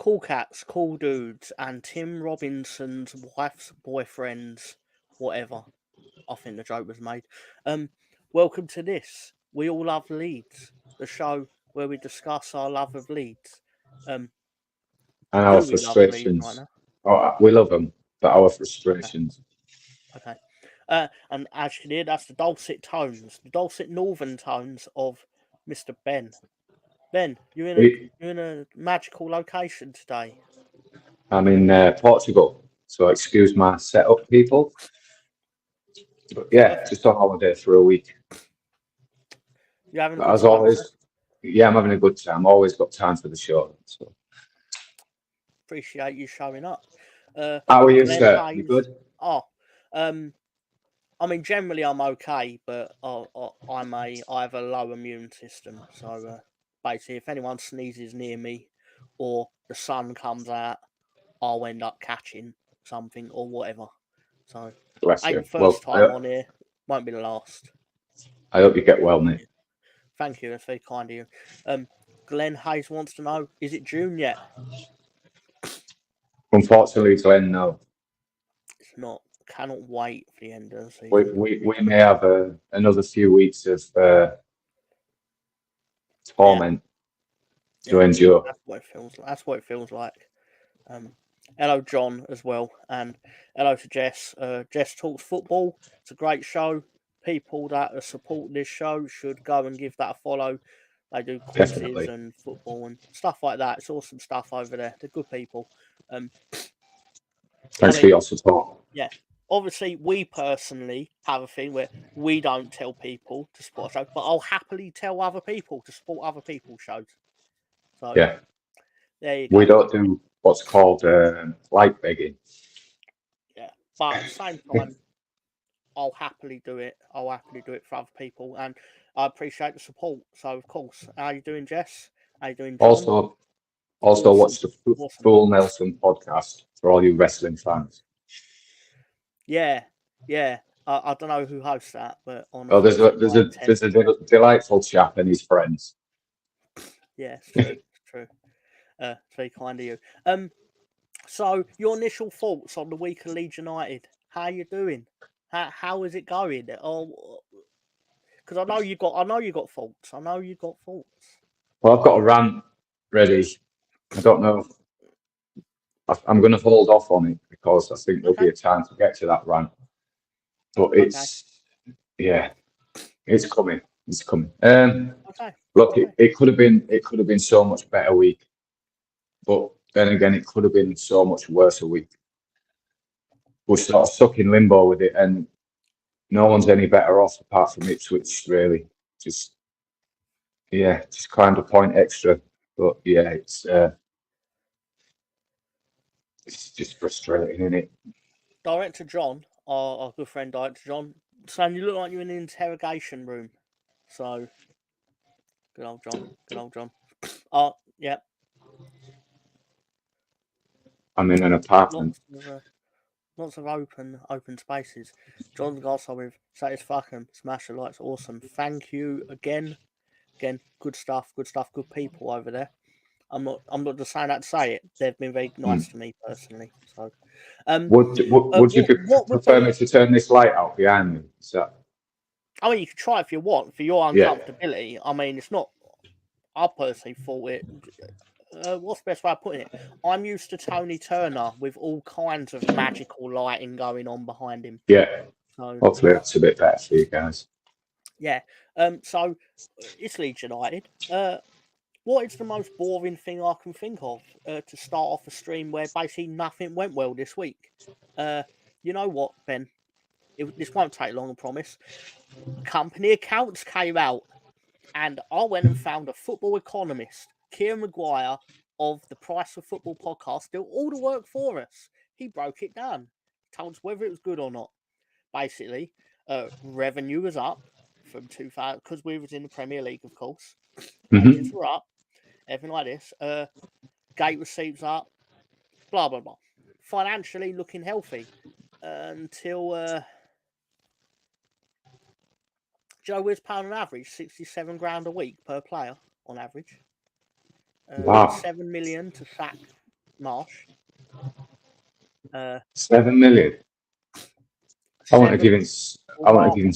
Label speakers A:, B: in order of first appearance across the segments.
A: Cool Cats, Cool Dudes, and Tim Robinson's wife's boyfriends, whatever. I think the joke was made. Welcome to this. We All Love Leeds, the show where we discuss our love of Leeds.
B: And our
A: Do we love Leeds right
B: frustrations.
A: now?
B: Oh, we love them, but our frustrations.
A: Okay. And as you can hear, that's the dulcet tones, the dulcet northern tones of Mr. Ben. Ben,
B: We,
A: you're in a magical location today.
B: I'm in Portugal, so excuse my setup, people. But yeah,
A: Perfect.
B: just on holiday for a week.
A: You having a
B: But
A: good
B: as
A: time, sir?
B: always, yeah, I'm having a good time. Always got time for the show. So,
A: Appreciate you showing up.
B: how are you,
A: Glenn
B: sir? You
A: Hayes.
B: good?
A: Oh, I mean, generally I'm okay, but I have a low immune system. So basically, if anyone sneezes near me, or the sun comes out, I'll end up catching something or whatever. So
B: Bless
A: ain't
B: you.
A: the first
B: Well,
A: time on here, won't be the last.
B: I hope you get well, mate.
A: Thank you, that's very kind of you. Glenn Hayes wants to know: is it June yet?
B: Unfortunately, Glenn, no.
A: It's not. Cannot wait for the end of the
B: We
A: season.
B: we, we may have another few weeks of
A: Yeah,
B: torment to
A: yeah.
B: endure.
A: That's what it feels. That's what it feels like. Um, hello, John, as well, and hello to Jess. Jess talks football. It's a great show. People that are supporting this show should go and give that a follow. They do quizzes
B: Definitely.
A: and football and stuff like that. It's awesome stuff over there. They're good people. I
B: Thanks for
A: mean,
B: your support.
A: yeah. Obviously, we personally have a thing where we don't tell people to support a show, but I'll happily tell other people to support other people's shows. So
B: Yeah,
A: there you
B: we
A: go.
B: don't do what's called like begging.
A: Yeah, but at the same time, I'll happily do it. I'll happily do it for other people, and I appreciate the support. So, of course, how you doing, Jess? How you doing, John?
B: Also, also
A: Awesome,
B: watch the
A: awesome.
B: Full Nelson podcast for all you wrestling fans.
A: Yeah, yeah. I don't know who hosts that, but on a
B: Oh,
A: Thursday night, 10
B: there's a delightful chap and his friends.
A: yeah, it's true. It's true. It's very kind of you. So your initial thoughts on the week of Leeds United? How you doing? How is it going? Oh, because I know you got thoughts. I know you got thoughts.
B: Well, I've got a rant ready. I don't know. I'm going to hold off on it because I think there'll be
A: Okay,
B: a time to get to that rant. But
A: okay,
B: yeah, it's coming. It's coming.
A: okay,
B: Look,
A: okay.
B: it could have been so much better week, but then again, it could have been so much worse a week. We're sort of stuck in limbo with it, and no one's any better off apart from Ipswich, really. Just yeah, just kind of point extra. But yeah, it's just frustrating, isn't it?
A: Director John, our good friend Director John, saying you look like you're in an interrogation room. So good old John, good old John. Oh yeah,
B: I'm in an apartment.
A: lots of open spaces. John's also with satisfaction. Smash the lights, awesome. Thank you again. Again, good stuff, good people over there. I'm not just saying that to say it. They've been very
B: Hmm.
A: nice to me personally. So, um,
B: Would you
A: what would
B: prefer me
A: be?
B: to turn this light out behind me? Is that
A: I mean, you can try if you want for your
B: yeah?
A: uncomfortability. I mean, it's not. I personally thought it. What's the best way of putting it? I'm used to Tony Turner with all kinds of magical lighting going on behind him.
B: Yeah.
A: So
B: Hopefully that's a bit better for you guys.
A: yeah. So it's Leeds United. What is the most boring thing I can think of to start off a stream where basically nothing went well this week? You know what, Ben? This won't take long, I promise. Company accounts came out, and I went and found a football economist, Kieran Maguire of the Price of Football podcast, did all the work for us. He broke it down, told us whether it was good or not. Basically, revenue was up from 2000 because we was in the Premier League, of course. Wages
B: Hmm.
A: were up, everything like this. Gate receipts up, blah blah blah. Financially looking healthy until Joe was paying on average 67 grand a week per player on average.
B: Wow.
A: 7 million to sack Marsh.
B: 7 million. I want to give him. I want to give him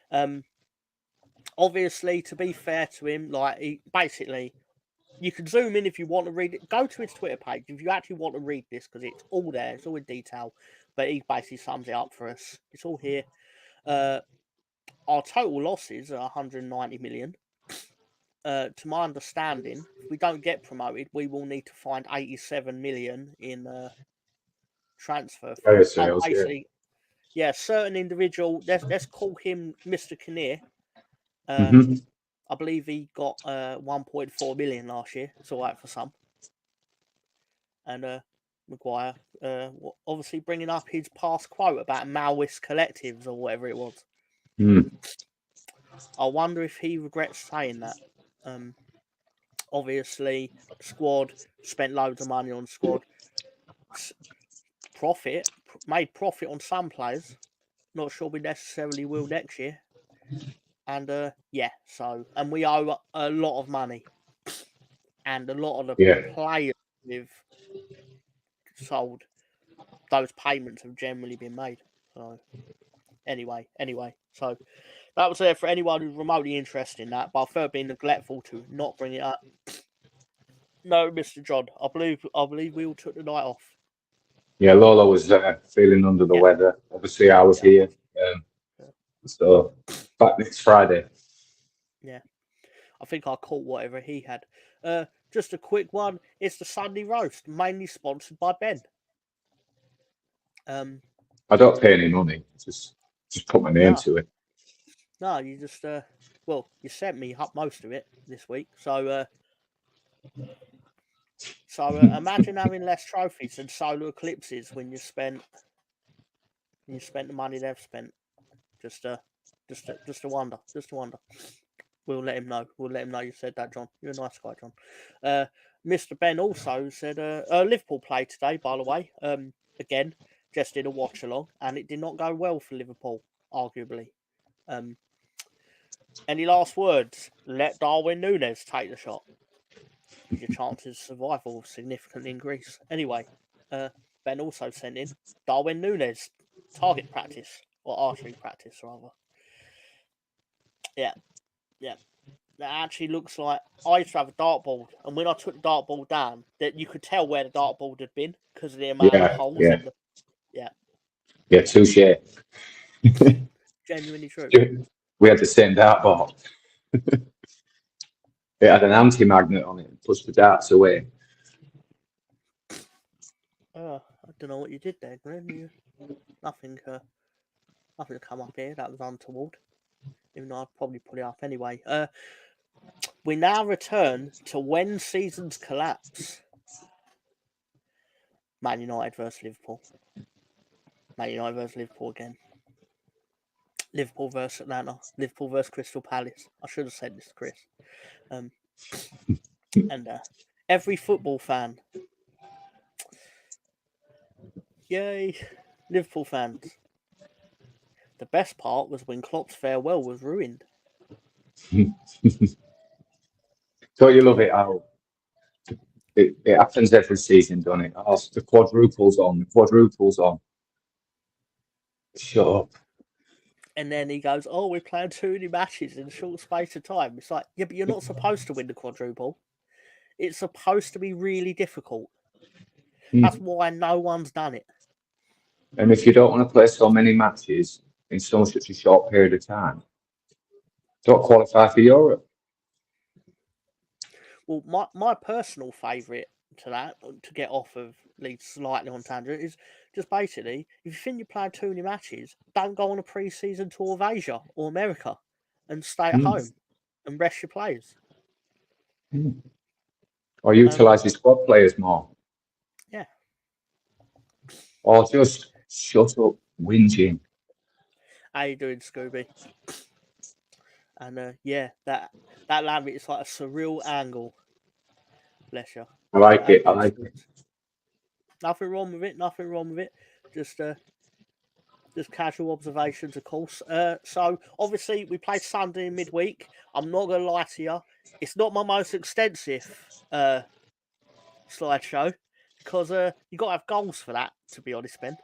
B: £7.
A: Obviously, to be fair to him, like he basically, you can zoom in if you want to read it. Go to his Twitter page if you actually want to read this because it's all there. It's all in detail. But he basically sums it up for us. It's all here. Our total losses are 190 million. To my understanding, if we don't get promoted, we will need to find 87 million in transfer fees.
B: Sales,
A: yeah, certain individual. Let's call him Mr. Kinnear. I believe he got 1.4 million last year. It's all right for some. And Maguire, obviously bringing up his past quote about Maoist collectives or whatever it was. I wonder if he regrets saying that. Obviously, squad spent loads of money on squad. Made profit on some players. Not sure we necessarily will next year. And and we owe a lot of money. And a lot of the players we've sold, those payments have generally been made. So anyway, so that was there for anyone who's remotely interested in that, but I felt being neglectful to not bring it up. No, Mr. John, I believe we all took the night off.
B: Yeah, Lola was feeling under the weather. Obviously, I was here. So back next Friday.
A: Yeah. I think I caught whatever he had. Just a quick one. It's the Sunday roast, mainly sponsored by Ben.
B: I don't pay any money. Just put my name to it.
A: No, you just you sent me up most of it this week. So imagine having less trophies and solar eclipses when you spent the money they've spent. Just a wonder. Just a wonder. We'll let him know. We'll let him know you said that, John. You're a nice guy, John. Mr. Ben also said Liverpool played today, by the way. Again, just did a watch along, and it did not go well for Liverpool, arguably. Any last words? Let Darwin Núñez take the shot. Your chances of survival will significantly increase. Anyway, Ben also sent in Darwin Núñez target practice, or archery practice, rather. Yeah. That actually looks like I used to have a dartboard, and when I took the dartboard down, that you could tell where the dartboard had been because of the amount of holes in the.
B: Yeah, touche.
A: Genuinely true.
B: We had the same dartboard. It had an anti-magnet on it and pushed the darts away.
A: I don't know what you did there, Glenn. Nothing to come up here. That was untoward. Even though I'd probably put it up anyway. We now return to when seasons collapse. Man United versus Liverpool. Man United versus Liverpool again. Liverpool versus Atlanta. Liverpool versus Crystal Palace. I should have said this to Chris. And every football fan. Yay. Liverpool fans. The best part was when Klopp's farewell was ruined.
B: Don't you love it how it happens every season, doesn't it? Oh, the quadruples on. Shut up.
A: And then he goes, we're playing too many matches in a short space of time. It's like, yeah, but you're not supposed to win the quadruple. It's supposed to be really difficult. That's why no one's done it.
B: And if you don't want to play so many matches in such a short period of time, don't qualify for Europe.
A: Well, my personal favourite to get off of Leeds slightly on tangent, is just basically, if you think you're playing too many matches, don't go on a pre-season tour of Asia or America and stay at home and rest your players.
B: Or utilise your squad players more.
A: Yeah.
B: Or just shut up whinging.
A: How you doing, Scooby? And that lamb, it's like a surreal angle. Bless you.
B: I like it.
A: Nothing wrong with it. Just Just casual observations, of course. So obviously we played Sunday in midweek. I'm not gonna lie to you, it's not my most extensive slideshow because you got to have goals for that. To be honest, Ben,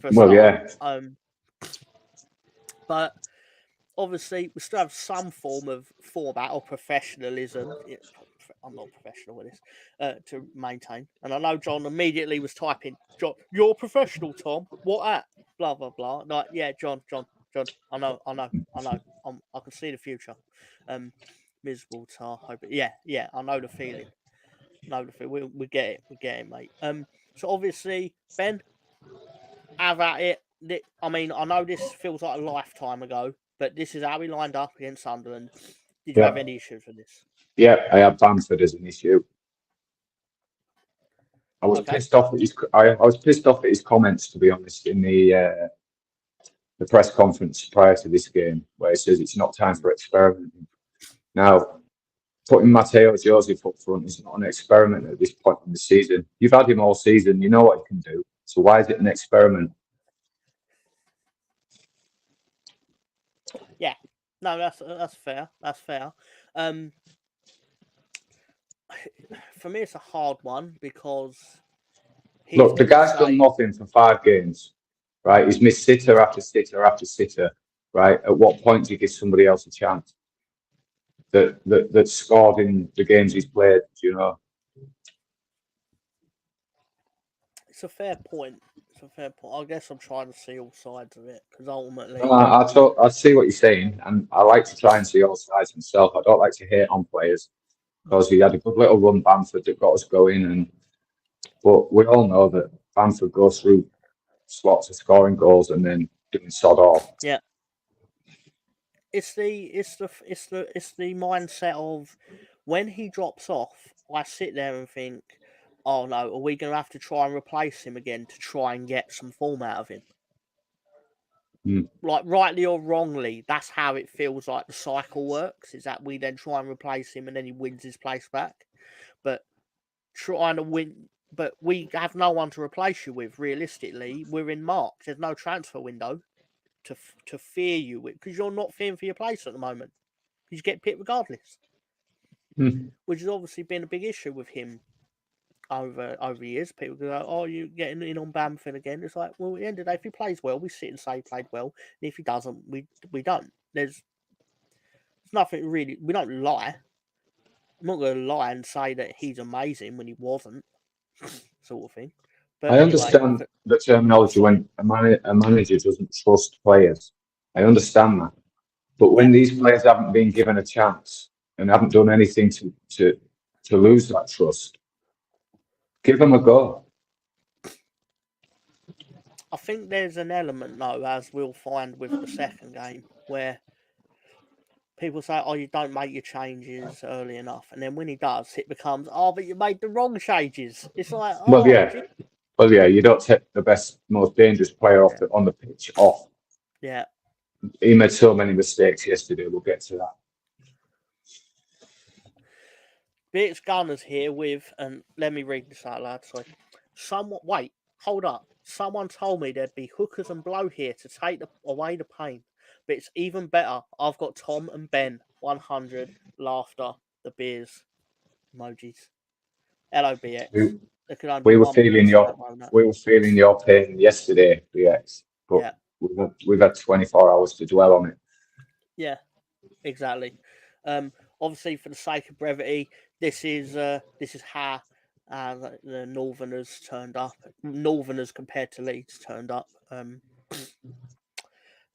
A: for a
B: Well,
A: start.
B: yeah.
A: But obviously we still have some form of format or professionalism. I'm not professional with this to maintain. And I know John immediately was typing, "John, you're professional, Tom. What at?" Blah blah blah. Like, yeah, John. I know. I can see the future. Miserable tar. Hope. Yeah. I know the feeling. We get it, mate. So obviously, Ben, have at it. I mean, I know this feels like a lifetime ago, but this is how we lined up against Sunderland. Did you have
B: Yeah.
A: any issues with this?
B: Yeah, I had Bamford as an issue. I was
A: Okay.
B: pissed off at his. I was pissed off at his comments, to be honest, in the press conference prior to this game, where he says it's not time for experimenting. Now, putting Matteo Joseph up front is not an experiment at this point in the season. You've had him all season. You know what he can do. So why is it an experiment?
A: Yeah. No, that's fair. That's fair. For me, it's a hard one because he's
B: Look, the
A: going to
B: guy's done
A: say,
B: nothing for 5 games, right? He's missed sitter after sitter after sitter, right? At what point do you give somebody else a chance that scored in the games he's played? You know,
A: it's a fair point. It's a fair point. I guess I'm trying to see all sides of it because ultimately,
B: I see what you're saying, and I like to try and see all sides myself. I don't like to hate on players because he had a good little run, Bamford, that got us going, but we all know that Bamford goes through slots of scoring goals and then doing sod off.
A: yeah, it's the mindset of when he drops off, I sit there and think, oh no, are we going to have to try and replace him again to try and get some form out of him? Like, rightly or wrongly, that's how it feels like the cycle works, is that we then try and replace him and then he wins his place back. But trying to win, but we have no one to replace you with, realistically. We're in March. There's no transfer window to fear you with, because you're not fearing for your place at the moment. You get picked regardless, which has obviously been a big issue with him over years. People go, "Oh, you getting in on Bamford again?" It's like, well, at the end of the day, if he plays well, we sit and say he played well. And if he doesn't, we don't. There's nothing really. We don't lie. I'm not going to lie and say that he's amazing when he wasn't, sort of thing. But
B: I
A: anyway,
B: understand the terminology when a manager doesn't trust players. I understand that. But
A: yeah,
B: when these players haven't been given a chance and haven't done anything to lose that trust, give them a go.
A: I think there's an element though, as we'll find with the second game, where people say, "Oh, you don't make your changes early enough," and then when he does, it becomes, "Oh, but you made the wrong changes." It's like,
B: Well,
A: "Oh,
B: yeah. Well, yeah, you don't take the best, most dangerous player off on the pitch off.
A: yeah."
B: He made so many mistakes yesterday. We'll get to that.
A: Beats Gunners here with, and let me read this out loud. Sorry. Wait, hold up. Someone told me there'd be hookers and blow here to take away the pain. But it's even better. I've got Tom and Ben. 100 laughter. The beers emojis. LOBX.
B: We,
A: There could only be
B: we were
A: one
B: feeling
A: person that
B: your
A: wrote that.
B: we were feeling your pain yesterday, BX, but
A: Yeah,
B: we've had 24 hours to dwell on it.
A: yeah, exactly. Obviously, for the sake of brevity, this is how the Northerners turned up. Northerners compared to Leeds turned up.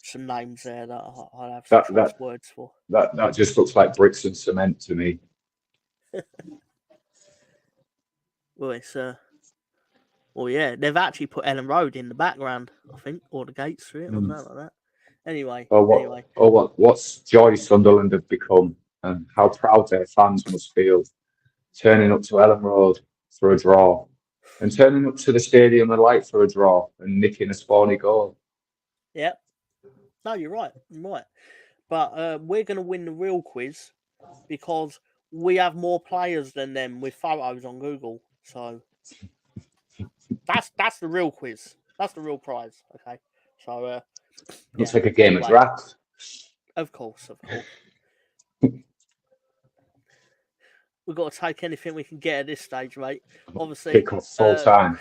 A: Some names there that I'll have some
B: That
A: choice
B: that
A: words for.
B: that just looks like bricks and cement to me.
A: Well, it's well, yeah, they've actually put Ellen Road in the background, I think, or the gates through it, or something like that. Anyway,
B: What's joy Sunderland have become, and how proud their fans must feel turning up to Ellen Road for a draw, and turning up to the Stadium of Light for a draw, and nicking a spawny goal.
A: yeah, no, you're right, But we're going to win the real quiz because we have more players than them with photos on Google. So that's the real quiz. That's the real prize. Okay. So,
B: Looks like a game of
A: anyway,
B: drafts.
A: of course. We've got to take anything we can get at this stage, mate. Obviously,
B: Kick off full time.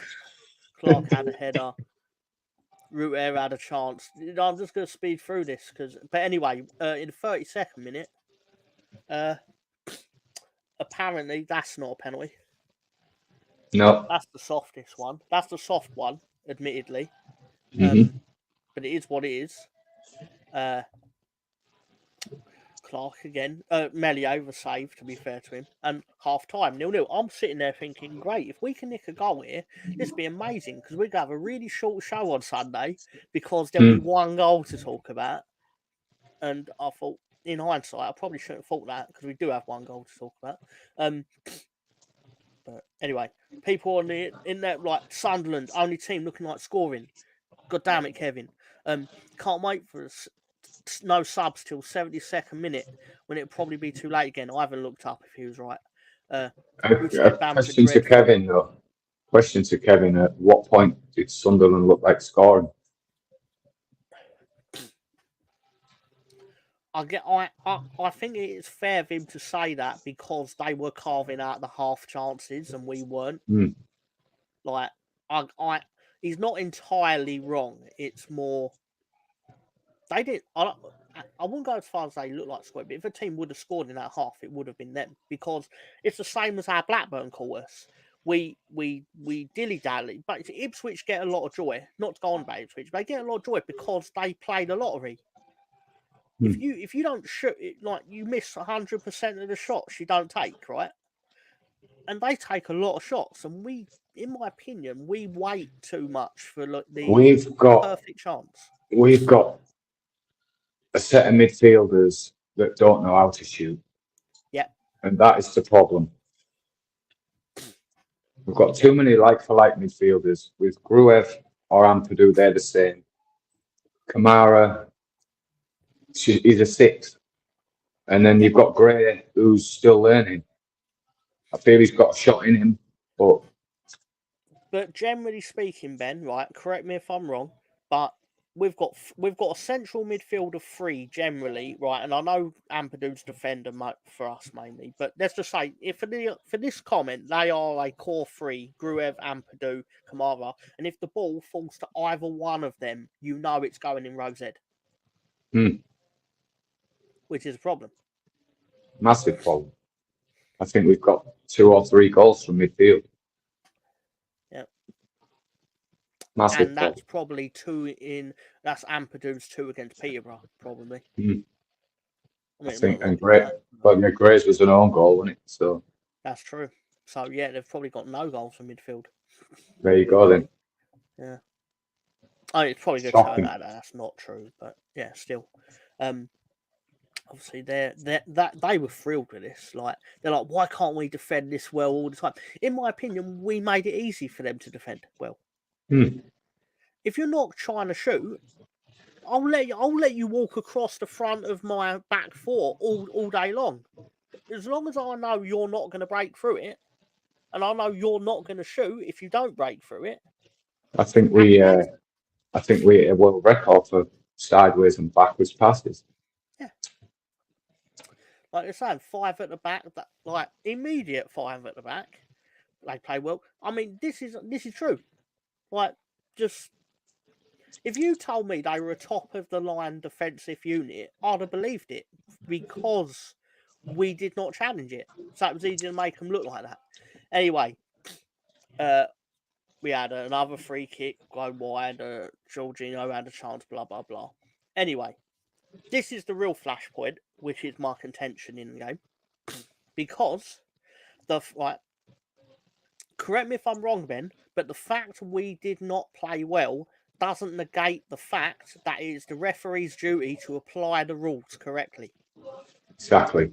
A: Clark had a header. Ruter had a chance. I'm just going to speed through this but anyway, in the 32nd minute, apparently that's not a penalty.
B: No.
A: That's the softest one. That's the soft one, admittedly.
B: Mm-hmm.
A: But it is what it is. Clark again. Melio was saved, to be fair to him. And half time, 0-0. I'm sitting there thinking, great, if we can nick a goal here, this would be amazing because we're going to have a really short show on Sunday because there'll be one goal to talk about. And I thought, in hindsight, I probably shouldn't have thought that because we do have one goal to talk about. But anyway, people on the internet like Sunderland, only team looking like scoring. God damn it, Kevin. Can't wait for no subs till 72nd minute when it'll probably be too late again. I haven't looked up if he was right.
B: A question to Kevin, though. Question to Kevin: at what point did Sunderland look like scoring?
A: I think it is fair of him to say that because they were carving out the half chances and we weren't. Like, he's not entirely wrong. It's more they did. I wouldn't go as far as they look like scoring, but if a team would have scored in that half, it would have been them because it's the same as how Blackburn caught us. We dilly-dally, but Ipswich get a lot of joy. Not to go on about Ipswich, they get a lot of joy because they play the lottery. If you don't shoot it, like you miss 100% of the shots you don't take, right? And they take a lot of shots, and we, in my opinion, we wait too much for the perfect chance.
B: We've got a set of midfielders that don't know how to shoot.
A: Yeah,
B: and that is the problem. We've got too many like-for-like midfielders. With Gruev or Ampadu, they're the same. Kamara, he's a 6. And then you've got Gray, who's still learning. I feel he's got a shot in him, but
A: generally speaking, Ben, right? Correct me if I'm wrong, but we've got a central midfield of 3 generally, right? And I know Ampadu's defender for us mainly, but let's just say if for this comment they are a core 3: Gruev, Ampadu, Kamara, and if the ball falls to either one of them, you know it's going in Rose Ed, which is a problem.
B: Massive problem. I think we've got 2 or 3 goals from midfield.
A: Yeah.
B: Massive
A: and that's probably 2 in. That's Ampadu's 2 against Peterborough, probably.
B: I think, and Gray's was an own goal, wasn't it? So
A: that's true. So yeah, they've probably got no goals from midfield.
B: There you go then.
A: Yeah. I mean, it's probably good to show that that's not true, but yeah, still. Obviously, they were thrilled with this. Like, they're like, why can't we defend this well all the time? In my opinion, we made it easy for them to defend well. If you're not trying to shoot, I'll let you walk across the front of my back 4 all day long. As long as I know you're not going to break through it, and I know you're not going to shoot if you don't break through it.
B: I think we hit a world record for sideways and backwards passes.
A: Yeah. Like they're saying, 5 at the back, like immediate 5 at the back. They play well. I mean, this is true. Like, just if you told me they were a top of the line defensive unit, I'd have believed it because we did not challenge it. So it was easy to make them look like that. Anyway, we had another free kick go wide. Jorginho had a chance, blah, blah, blah. Anyway, this is the real flashpoint, which is my contention in the game. Because, correct me if I'm wrong, Ben, but the fact we did not play well doesn't negate the fact that it is the referee's duty to apply the rules correctly.
B: Exactly.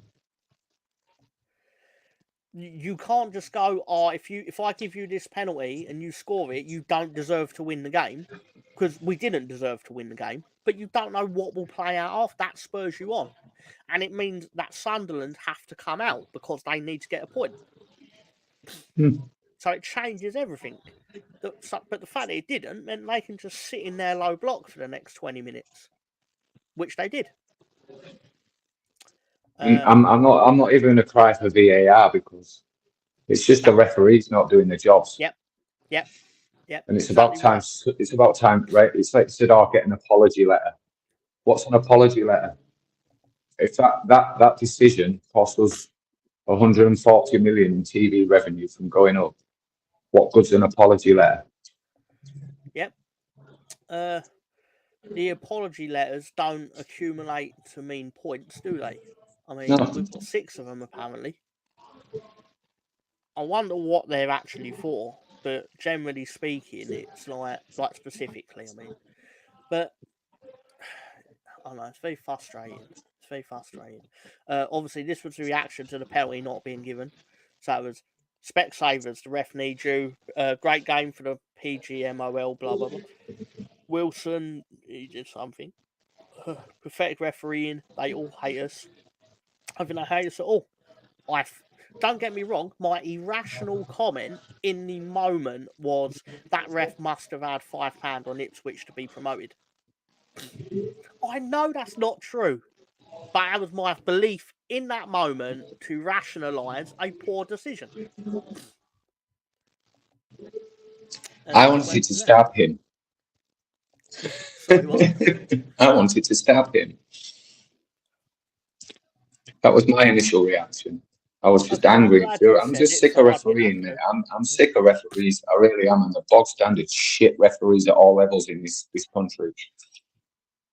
A: You can't just go, if I give you this penalty and you score it, you don't deserve to win the game, because we didn't deserve to win the game, but you don't know what will play out after. That spurs you on. And it means that Sunderland have to come out because they need to get a point. So it changes everything. But the fact that it didn't meant they can just sit in their low block for the next 20 minutes, which they did.
B: I'm not even going to cry for VAR because it's just the referees not doing the jobs.
A: Yep.
B: And it's
A: exactly
B: about time.
A: right.
B: It's about time, right? It's like Sadar getting an apology letter. What's an apology letter? If that decision cost us 140 million in TV revenue from going up, what good's an apology letter?
A: Yep. The apology letters don't accumulate to mean points, do they? I mean,
B: No.
A: we've got 6 of them apparently. I wonder what they're actually for, but generally speaking, it's like specifically, I mean. But I don't know, it's very frustrating. It's very frustrating. Obviously, this was a reaction to the penalty not being given. So it was Specsavers, the ref needs you. Great game for the PGMOL, blah, blah, blah. Wilson, he did something. Pathetic refereeing. They all hate us. I think they hate us at all. Don't get me wrong, my irrational comment in the moment was that ref must have had £5 on Ipswich to be promoted. I know that's not true, but that was my belief in that moment to rationalise a poor decision.
B: I wanted to stab him.
A: Sorry, what?
B: I wanted to stab him. That was my initial reaction. I was just angry. I'm just sick of refereeing. I'm sick of referees. I really am. And the bog standard shit referees at all levels in this country.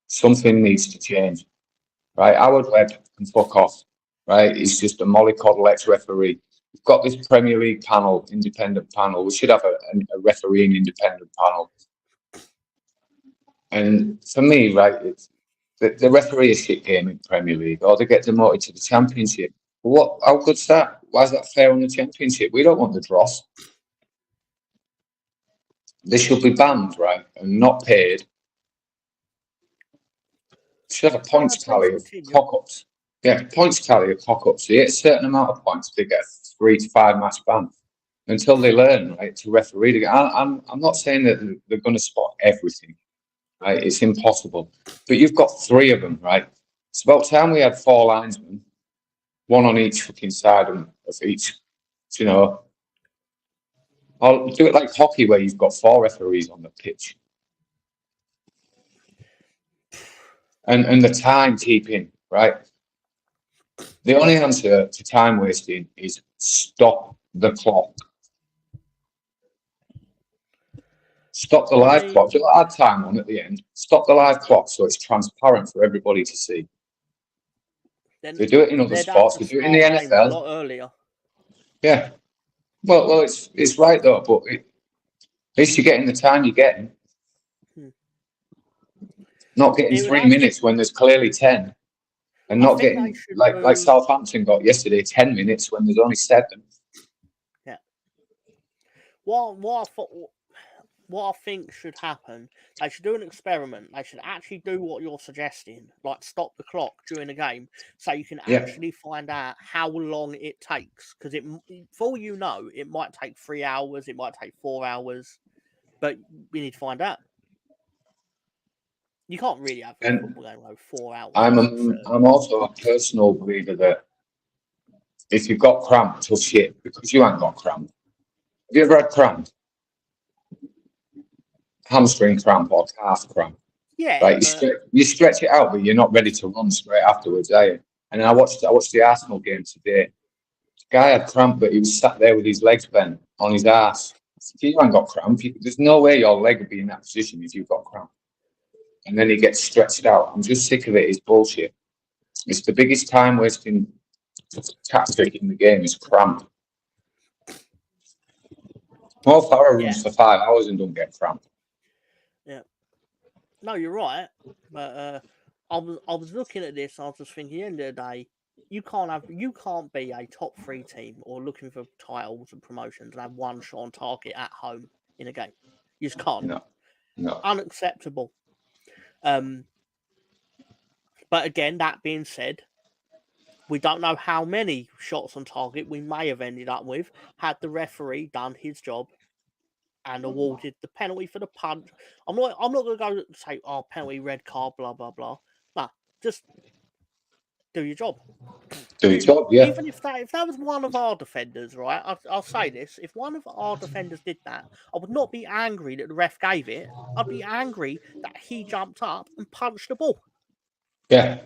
B: Something needs to change. Right? Howard Webb can fuck off. Right? He's just a mollycoddle ex-referee. We've got this Premier League panel, independent panel. We should have a refereeing independent panel. And for me, right, it's the referee a shit game in Premier League, or they get demoted to the Championship. What? How good's that? Why is that fair on the Championship? We don't want the dross. They should be banned, right, and not paid. Should have a points tally of cock-ups. Yeah, points tally of cock-ups. They get a certain amount of points, they get a 3 to 5 match ban until they learn, right, to referee. I'm not saying that they're going to spot everything. Right, it's impossible. But you've got 3 of them, right? It's about time we had 4 linesmen, 1 on each fucking side of each, you know. I'll do it like hockey where you've got 4 referees on the pitch. And the timekeeping, right? The only answer to time wasting is stop the clock. Stop the live clock. Just add time on at the end. Stop the live clock so it's transparent for everybody to see. They do it in other sports. They do it in the NFL.
A: A lot earlier.
B: Yeah. Well, it's right though, but at least you're getting the time you're getting. Not getting 3 minutes when there's clearly 10, and not getting like Southampton got yesterday 10 minutes when there's only 7.
A: Yeah. What I think should happen, they should do an experiment. They should actually do what you're suggesting, like stop the clock during the game, so you can actually find out how long it takes. Because for all you know, it might take 3 hours, it might take 4 hours, but we need to find out. You can't really have a football game over 4 hours.
B: I'm also a personal believer that if you've got cramp, tough shit, because you ain't got cramp. Have you ever had cramp? Hamstring cramp or calf cramp.
A: Yeah.
B: Right, you stretch it out, but you're not ready to run straight afterwards, are you? And I watched the Arsenal game today. The guy had cramp, but he was sat there with his legs bent on his ass. If you ain't got cramp, there's no way your leg would be in that position if you've got cramp. And then he gets stretched out. I'm just sick of it. It's bullshit. It's the biggest time wasting tactic in the game is cramp. Mo Farah runs for 5 hours and don't get cramp.
A: Yeah. No, you're right. But I was looking at this. I was just thinking, at the end of the day, you can't be a top 3 team or looking for titles and promotions and have 1 shot on target at home in a game. You just can't.
B: No.
A: Unacceptable. But again, that being said, we don't know how many shots on target we may have ended up with had the referee done his job and awarded the penalty for the punch. I'm not going to go say, oh, penalty, red card, blah blah blah. Nah, just do your job.
B: Do your job, yeah.
A: Even if that was one of our defenders, right? I'll say this: if one of our defenders did that, I would not be angry that the ref gave it. I'd be angry that he jumped up and punched the ball.
B: Yeah.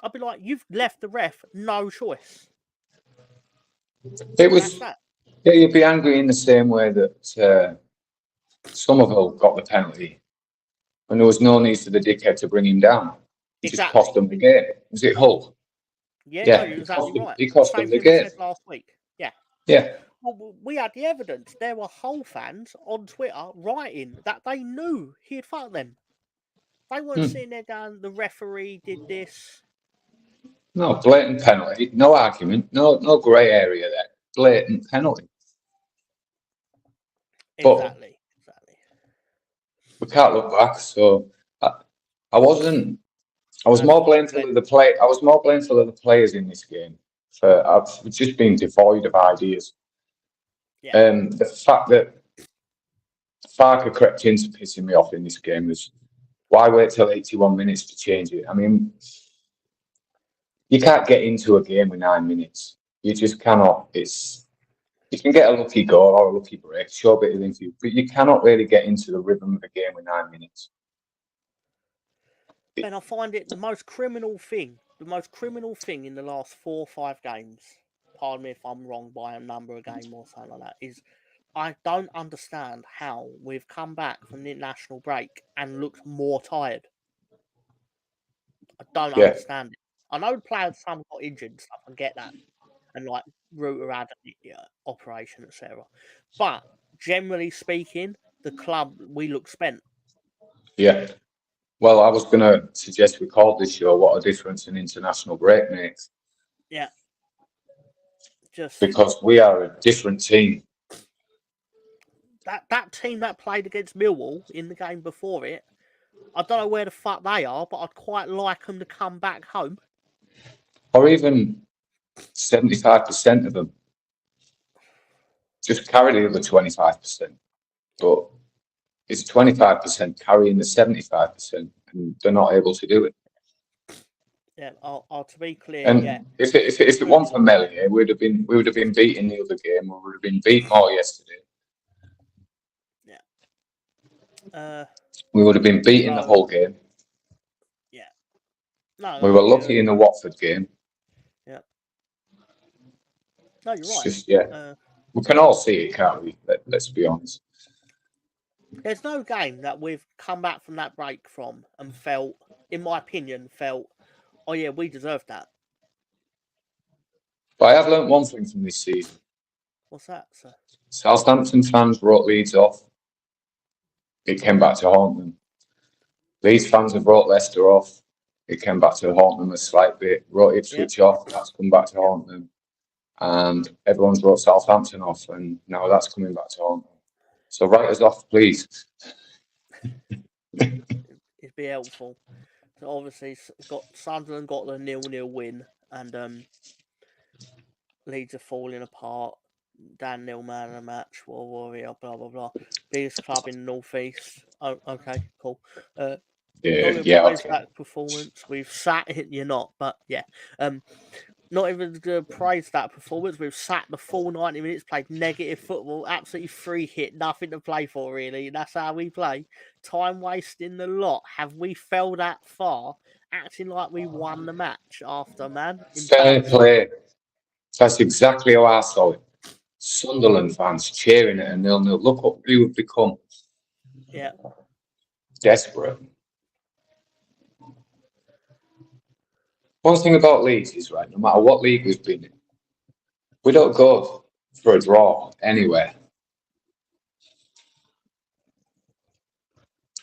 A: I'd be like, you've left the ref no choice.
B: It was.
A: That's that.
B: Yeah, you'd be angry in the same way that Somerville got the penalty, and there was no need for the dickhead to bring him down. He just cost them the game. Was it Hull?
A: Yeah,
B: Yeah,
A: no, you're exactly right.
B: He cost
A: Same
B: them the
A: thing we
B: game.
A: said last week. Yeah.
B: Yeah.
A: Well, we had the evidence. There were Hull fans on Twitter writing that they knew he had fucked them. They weren't sitting there going, the referee did this.
B: No, blatant penalty. No argument. No grey area there. Blatant penalty.
A: Exactly.
B: We can't look back. So I was more blameful of the play. I was more blameful of the players in this game for I've just been devoid of ideas.
A: Yeah.
B: The fact that Farker crept into pissing me off in this game was why wait till 81 minutes to change it? I mean, you can't get into a game with 9 minutes. You just cannot. You can get a lucky goal or a lucky break, show a bit of info, but you cannot really get into the rhythm of the game with 9 minutes.
A: And I find it the most criminal thing in the last 4 or 5 games, pardon me if I'm wrong by a number of game or something like that, is I don't understand how we've come back from the international break and looked more tired. I don't understand it. I know players, some got injured and stuff, I get that. And like Rooter had an operation, etc. But generally speaking, the club, we look spent.
B: Yeah. Well, I was going to suggest we called this show "What a Difference an International Break Makes."
A: Yeah.
B: Because we are a different team.
A: That team that played against Millwall in the game before it, I don't know where the fuck they are, but I'd quite like them to come back home.
B: Or even 75% of them. Just carry the other 25%. But it's 25% carrying the 75%, and they're not able to do it.
A: Yeah, to be clear,
B: and
A: yeah.
B: If it weren't for Mellier, we would have been beating the other game. We would have been beat more yesterday.
A: Yeah.
B: We would have been beating the whole game.
A: Yeah. No,
B: we were lucky in the Watford game.
A: Yeah. No, you're
B: it's
A: right.
B: Just we can all see it, can't we? Let's be honest.
A: There's no game that we've come back from that break from and felt, in my opinion, oh yeah, we deserved that.
B: But I have learnt one thing from this season.
A: What's that, sir?
B: Southampton fans wrote Leeds off. It came back to haunt them. Leeds fans have wrote Leicester off. It came back to haunt them a slight bit. Wrote Ipswich off. That's come back to haunt them. And everyone's wrote Southampton off, and now that's coming back to haunt them. So write us off, please.
A: It'd be helpful. So obviously, Sunderland got the 0-0 win, and Leeds are falling apart. Dan Neil man of the match, War Warrior, blah blah blah. Biggest club in the Northeast. Oh, okay, cool. That performance. We've sat it. You're not, but yeah. Not even to praise that performance. We've sat the full 90 minutes, played negative football, absolutely free hit, nothing to play for really. That's how we play. Time wasting the lot. Have we fell that far? Acting like we won the match after, man.
B: Fair play. That's exactly how I saw it. Sunderland fans cheering at a 0-0. Look what we have become.
A: Yeah.
B: Desperate. One thing about Leeds is, right, no matter what league we've been in, we don't go for a draw anywhere.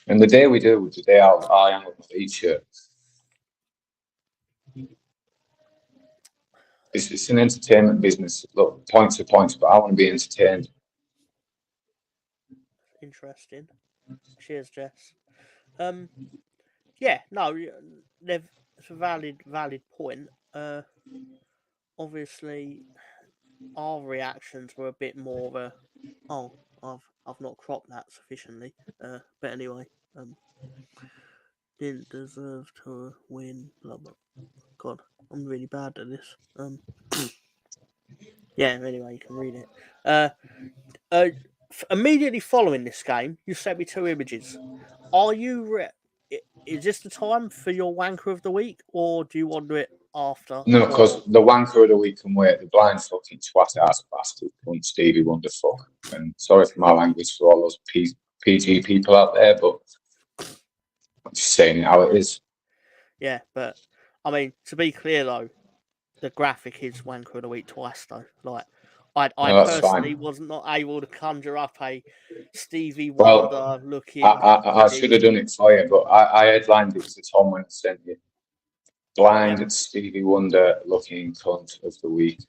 B: And the day we do, the day I hang up my Leeds shirt, it's an entertainment business. Look, points are points, but I want to be entertained.
A: Interesting. Cheers, Jess. Yeah, no, it's a valid point. Obviously, our reactions were a bit more of a, oh, I've not cropped that sufficiently. But anyway, didn't deserve to win. Blah blah. God, I'm really bad at this. Yeah. Anyway, you can read it. Immediately following this game, you sent me 2 images. Are you? Is this the time for your wanker of the week, or do you want to do it after?
B: No, because the wanker of the week can wait. The blind fucking twat ass bastard, cunt Stevie Wonderfuck. And sorry for my language for all those PG people out there, but I'm just saying it how it is.
A: Yeah, but I mean, to be clear though, the graphic is wanker of the week twice though. Like, I personally was not able to conjure up a Stevie Wonder looking.
B: I should have done it for you, but I headlined it to Tom when I sent you. Blind Stevie Wonder looking cunt of the week.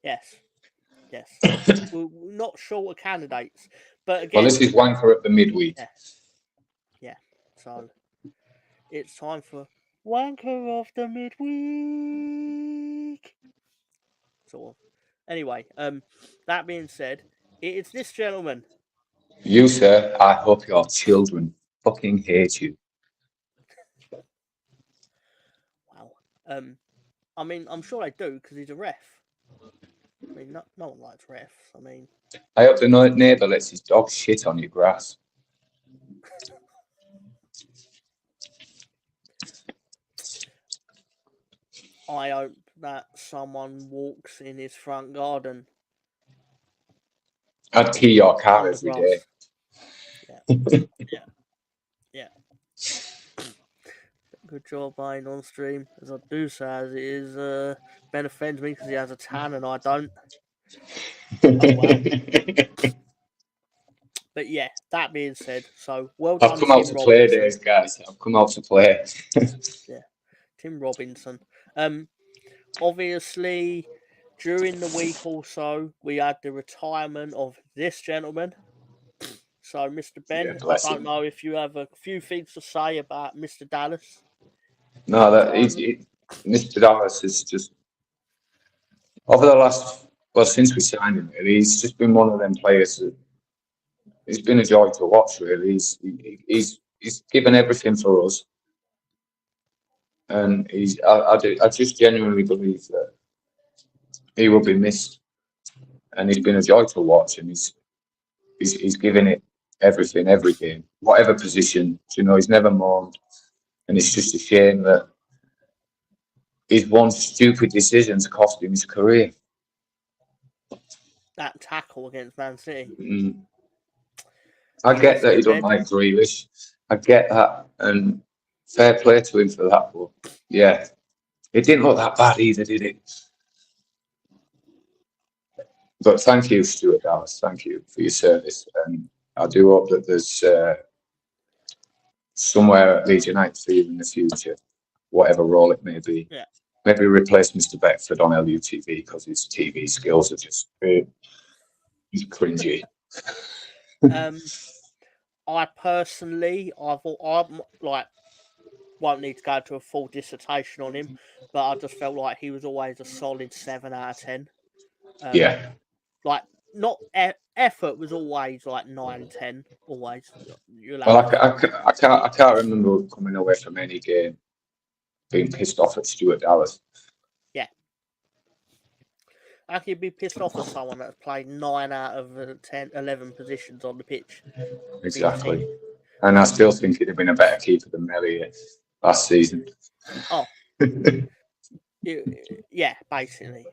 A: Yes. We're not short of candidates, but again.
B: Well, this is wanker of the midweek.
A: Yeah. So it's time for wanker of the midweek. Sort of. Anyway, that being said, it is this gentleman.
B: You, sir, I hope your children fucking hate you.
A: Wow. I mean, I'm sure they do because he's a ref. I mean, no one likes refs. I mean,
B: I hope the neighbour lets his dog shit on your grass.
A: I hope that someone walks in his front garden.
B: I'd key your car every day.
A: Yeah. Good job, Bane, on stream. As I do say, as it is, Ben offends me because he has a tan and I don't. Oh, wow. But yeah, that being said, so well done.
B: I've come out to play days, guys. I've come out to play.
A: Yeah, Tim Robinson. Obviously, during the week also, we had the retirement of this gentleman. So, Mr. Ben, I don't know if you have a few things to say about Mr. Dallas.
B: No, Mr. Dallas is just over the last, since we signed him, he's just been one of them players that it's been a joy to watch. Really, he's given everything for us, and I just genuinely believe that he will be missed, and he's been a joy to watch, and he's given it everything, every game, whatever position. He's never mourned, and it's just a shame that his one stupid decision's cost him his career.
A: That tackle against Man City.
B: I get that he don't like Grealish. I get that, and fair play to him for that. But yeah, it didn't look that bad either, did it? But thank you, Stuart Dallas. Thank you for your service, and I do hope that there's somewhere at Leeds United for you in the future, whatever role it may be.
A: Yeah.
B: Maybe replace Mr. Beckford on LUTV because his TV skills are just he's cringy.
A: I personally, I won't need to go into a full dissertation on him, but I just felt like he was always a solid 7 out of 10.
B: Yeah.
A: Like, not effort was always like 9, 10, always.
B: Well, I can't remember coming away from any game being pissed off at Stuart Dallas.
A: Yeah. How can you be pissed off at someone that's played 9 out of 11 positions on the pitch?
B: Exactly. And I still think he'd have been a better keeper than Melly last season.
A: Oh. Yeah, basically.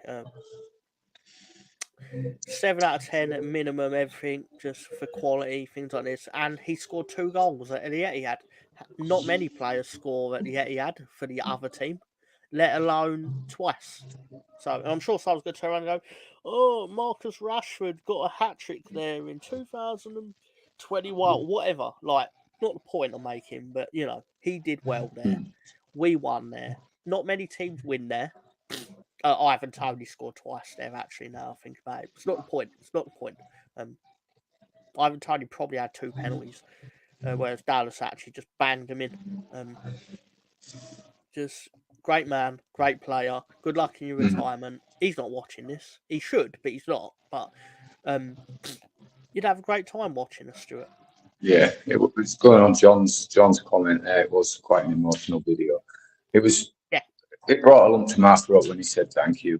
A: 7 out of 10 at minimum, everything, just for quality, things like this. And he scored 2 goals at the Etihad. Not many players score at the Etihad for the other team, let alone twice. So I'm sure someone's going to turn around and go, oh, Marcus Rashford got a hat-trick there in 2021, whatever. Like, not the point I'm making, but, he did well there. We won there. Not many teams win there. Ivan Toney scored twice there, actually, now I think about it. It's not the point. Ivan Toney probably had 2 penalties, whereas Dallas actually just banged him in. great man, great player. Good luck in your retirement. He's not watching this. He should, but he's not. But you'd have a great time watching us, Stuart.
B: Yeah, it was going on John's comment there. It was quite an emotional video. It was.
A: Yeah.
B: It brought a lump to my throat when he said thank you.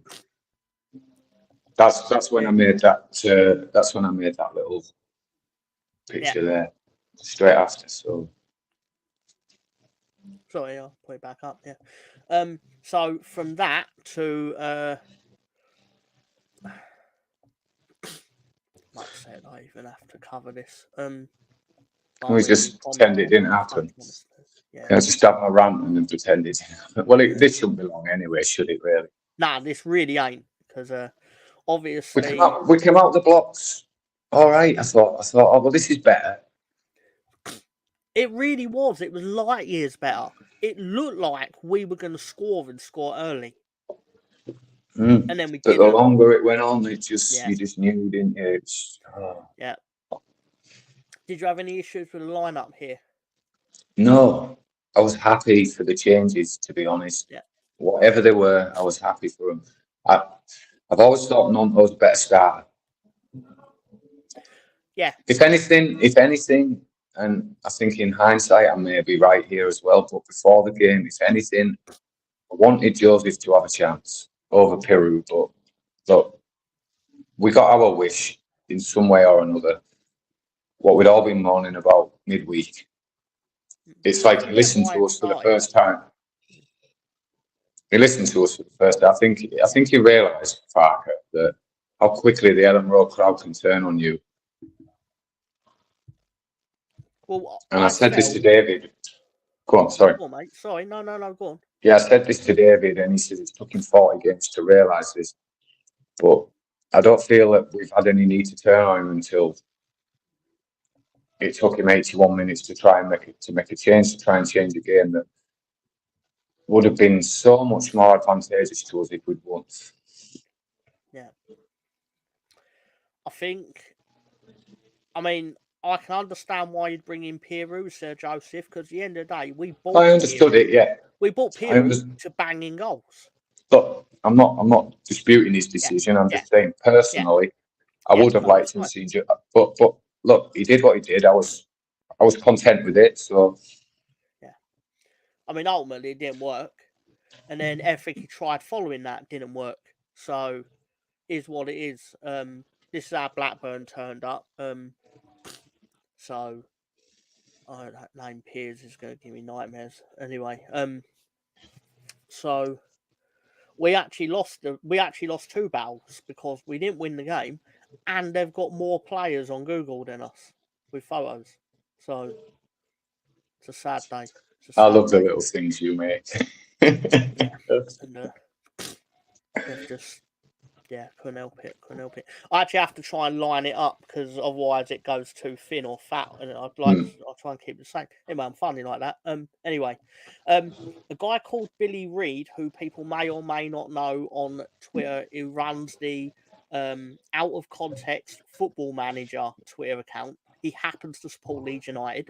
B: That's when I made that. That's when I made that little picture there straight after. So.
A: Sorry, I'll put it back up. Yeah. So from that to like I said, I even have to cover this.
B: We just pretend it didn't happen.
A: Yeah.
B: Just have a rant and then pretend it didn't happen. Well, this shouldn't be long anyway, should it? Really?
A: Nah, this really ain't because obviously
B: we came out the blocks. All right, I thought, oh well, this is better.
A: It really was. It was light years better. It looked like we were going to score and score early. And then we didn't.
B: But the longer it went on, you just knew, didn't you?
A: Yeah. Did you have any issues with the lineup here?
B: No, I was happy for the changes. To be honest, whatever they were, I was happy for them. I've always thought Nonto was a better starter.
A: Yeah.
B: If anything, and I think in hindsight, I may be right here as well. But before the game, if anything, I wanted Joseph to have a chance over Peru. But look, we got our wish in some way or another. What we'd all been mourning about midweek. It's like he listened to us for the first time. He listened to us for the first time. I think he realised, Parker, that how quickly the Ellen Road crowd can turn on you. Well, and I said this to David. Go on, sorry.
A: Go on, mate. Sorry, no, go on.
B: Yeah, I said this to David, and he said it's took him 40 games to realise this. But I don't feel that we've had any need to turn on him until it took him 81 minutes to try and make a change, to try and change a game that would have been so much more advantageous to us if we'd won.
A: Yeah. I can understand why you'd bring in Peru, Sir Joseph, because at the end of the day, we bought.
B: I understood
A: Peru.
B: it, yeah.
A: We bought Peru to bang in goals.
B: But I'm not disputing his decision. I'm just saying personally, I would have liked to see. But look, he did what he did. I was content with it. So
A: yeah, I mean, ultimately, it didn't work, and then everything he tried following that didn't work. So, is what it is. This is how Blackburn turned up. So, that name Piers is going to give me nightmares. Anyway, so we actually lost 2 battles because we didn't win the game, and they've got more players on Google than us with photos. So it's a sad day.
B: I love the little things you make.
A: Yeah, and they've just couldn't help it. I actually have to try and line it up because otherwise it goes too thin or fat, and I'll try and keep it the same. Anyway, I'm funny like that. Anyway, a guy called Billy Reid, who people may or may not know on Twitter, who runs the Out of Context Football Manager Twitter account. He happens to support Leeds United,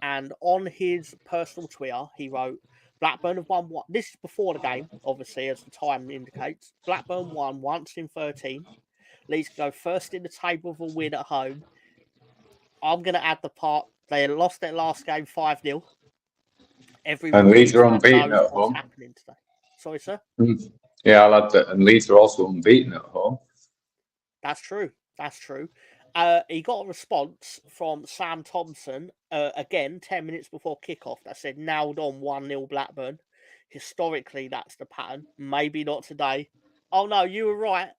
A: and on his personal Twitter, he wrote, Blackburn have won one. This is before the game, obviously, as the time indicates. Blackburn won once in 13. Leeds go first in the table with a win at home. I'm going to add the part. They lost their last game 5-0.
B: And Leeds are unbeaten at home.
A: Happening today. Sorry, sir?
B: Yeah, I'll add that. And Leeds are also unbeaten at home.
A: That's true. He got a response from Sam Thompson, again, 10 minutes before kickoff, that said, nailed on 1-0 Blackburn. Historically, that's the pattern. Maybe not today. Oh, no, you were right.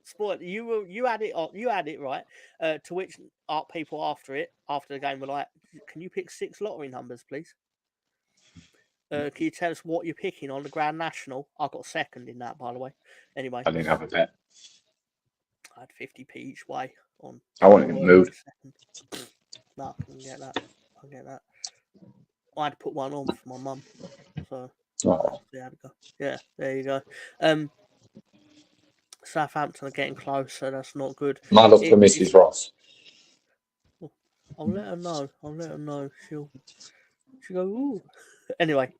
A: Spoiler, you had it right. To which people after the game were like, can you pick 6 lottery numbers, please? Can you tell us what you're picking on the Grand National? I got second in that, by the way. Anyway.
B: I didn't have a bet.
A: I had 50p each way.
B: I wasn't in the mood.
A: No, I can get that. I had to put one on for my mum. So there you go. Yeah, there you go. Southampton are getting close, so that's not good.
B: My love for Mrs. Ross.
A: I'll let her know. She'll go, ooh. Anyway,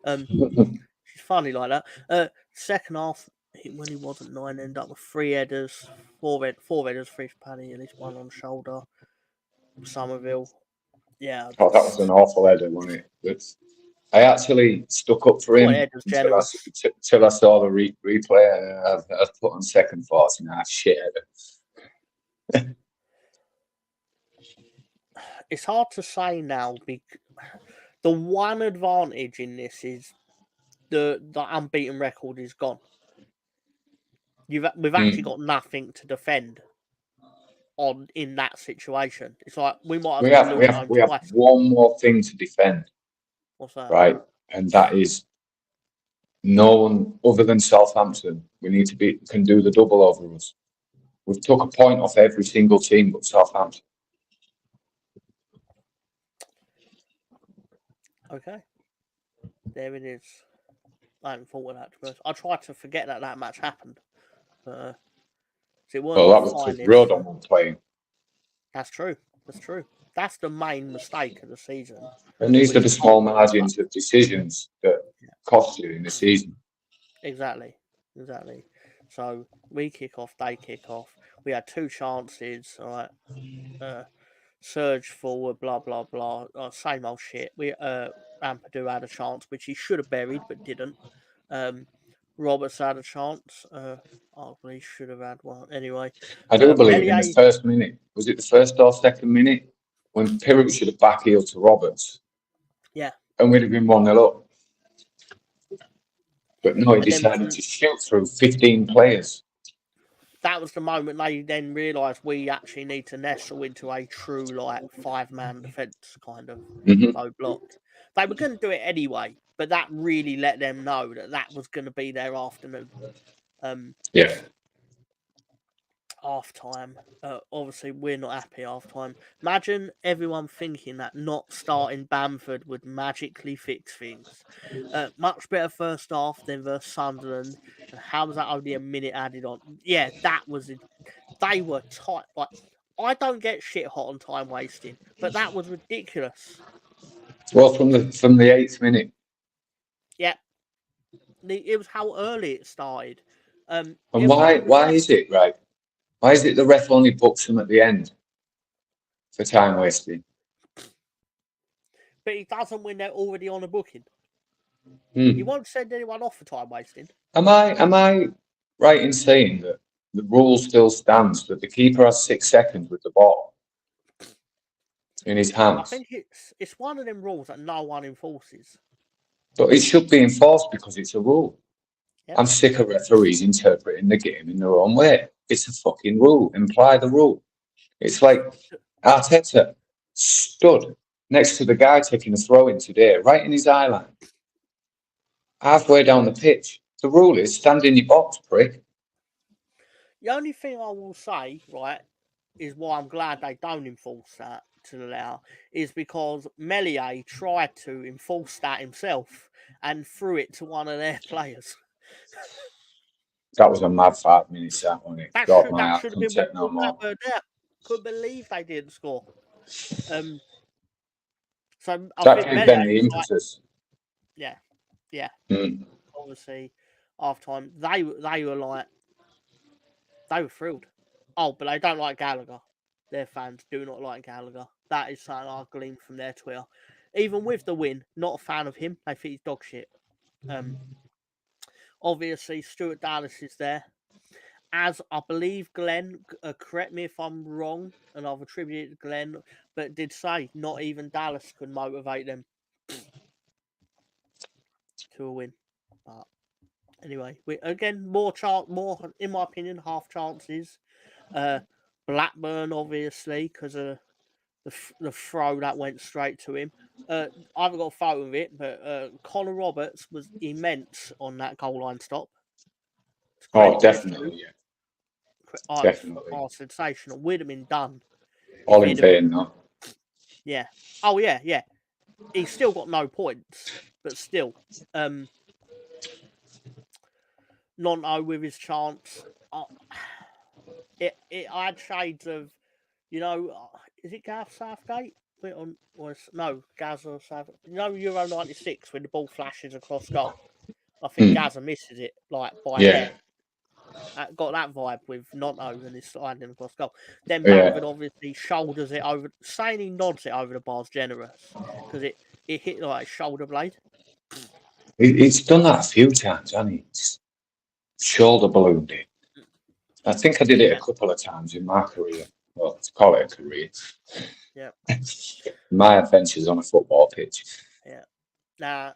A: which is funny like that. Second half, when he wasn't 9, ended up with 3 headers, 4 headers, 3 for Paddy, at least 1 on shoulder. Somerville. Yeah.
B: Oh, that was an awful header, wasn't it? But I actually stuck up for him until I saw the replay. I put on second thoughts and shit header.
A: It's hard to say now because the one advantage in this is the unbeaten record is gone. We've actually got nothing to defend on in that situation. It's like we might have
B: we have one more thing to defend.
A: What's that?
B: Right, and that is no one other than Southampton. We need to can do the double over us. We've took a point off every single team but Southampton.
A: Okay, there it is. I hadn't thought of that. To be honest. I tried to forget that match happened. But,
B: that was because Rodon was playing.
A: That's true. That's true. That's the main mistake of the season.
B: And these are the small margins of decisions that cost you in the season.
A: Exactly. So we kick off, they kick off. We had 2 chances. All right. Surge forward, blah blah blah. Same old shit. Ampadu had a chance which he should have buried but didn't. Roberts had a chance. He should have had one. Anyway,
B: I do believe in the first minute. Was it the first or second minute when Pirro should have backheeled to Roberts?
A: Yeah.
B: And we'd have been 1-0 up. But no, he decided to shoot through 15 players.
A: That was the moment they then realised we actually need to nestle into a true 5-man defence kind of low block. They were going to do it anyway, but that really let them know that was going to be their afternoon. Half time. Obviously, we're not happy half time. Imagine everyone thinking that not starting Bamford would magically fix things. Much better first half than versus Sunderland. And how was that only a minute added on? Yeah, that was it. They were tight. I don't get shit hot on time wasting, but that was ridiculous.
B: Well, from the 8th minute.
A: Yeah. It was how early it started.
B: And why is it, right? Why is it the ref only books them at the end for time wasting?
A: But he doesn't when they're already on a booking. He won't send anyone off for time wasting.
B: Am I right in saying that the rule still stands that the keeper has 6 seconds with the ball in his hands?
A: I think it's one of them rules that no one enforces.
B: But it should be enforced because it's a rule. Yep. I'm sick of referees interpreting the game in their own way. It's a fucking rule. Imply the rule. It's like Arteta stood next to the guy taking a throw in today, right in his eye line, halfway down the pitch. The rule is stand in your box, prick.
A: The only thing I will say, right, is why I'm glad they don't enforce that to allow, is because Melier tried to enforce that himself and threw it to one of their players.
B: That was a mad 5 minutes, that wasn't it?
A: That should have been Blackburn there. Couldn't believe they didn't score. So I think
B: gave them the impetus.
A: Yeah. Obviously, half time they were thrilled. Oh, but they don't like Gallagher. Their fans do not like Gallagher. That is something I gleaned from their Twitter. Even with the win, not a fan of him. They think he's dog shit. Obviously, Stuart Dallas is there. As I believe Glenn, correct me if I'm wrong, and I've attributed it to Glenn, but did say not even Dallas could motivate them to a win. But anyway, more in my opinion, half chances. Blackburn, obviously, because of the throw that went straight to him. I haven't got a photo of it, but Connor Roberts was immense on that goal line stop.
B: Oh, definitely, yeah.
A: Definitely. Sensational. Would have been done.
B: All in vain, though.
A: Yeah. Oh, yeah. He's still got no points, but still. Nonto with his chance. It had shades of, is it Gav Southgate? No, Gaz or Southgate. Euro 96 when the ball flashes across goal. I think Gaza misses it like by a
B: Yeah.
A: hair. Got that vibe with Nonto and his sliding across goal. Then
B: Yeah.
A: Bamford obviously shoulders it over, saying he nods it over the bar's generous because it hit like a shoulder blade.
B: He's done that a few times, hasn't he? Just shoulder ballooned it. I think I did it a couple of times in my career. Well, let's call it a career.
A: Yeah.
B: My adventures on a football pitch.
A: Yeah. Now,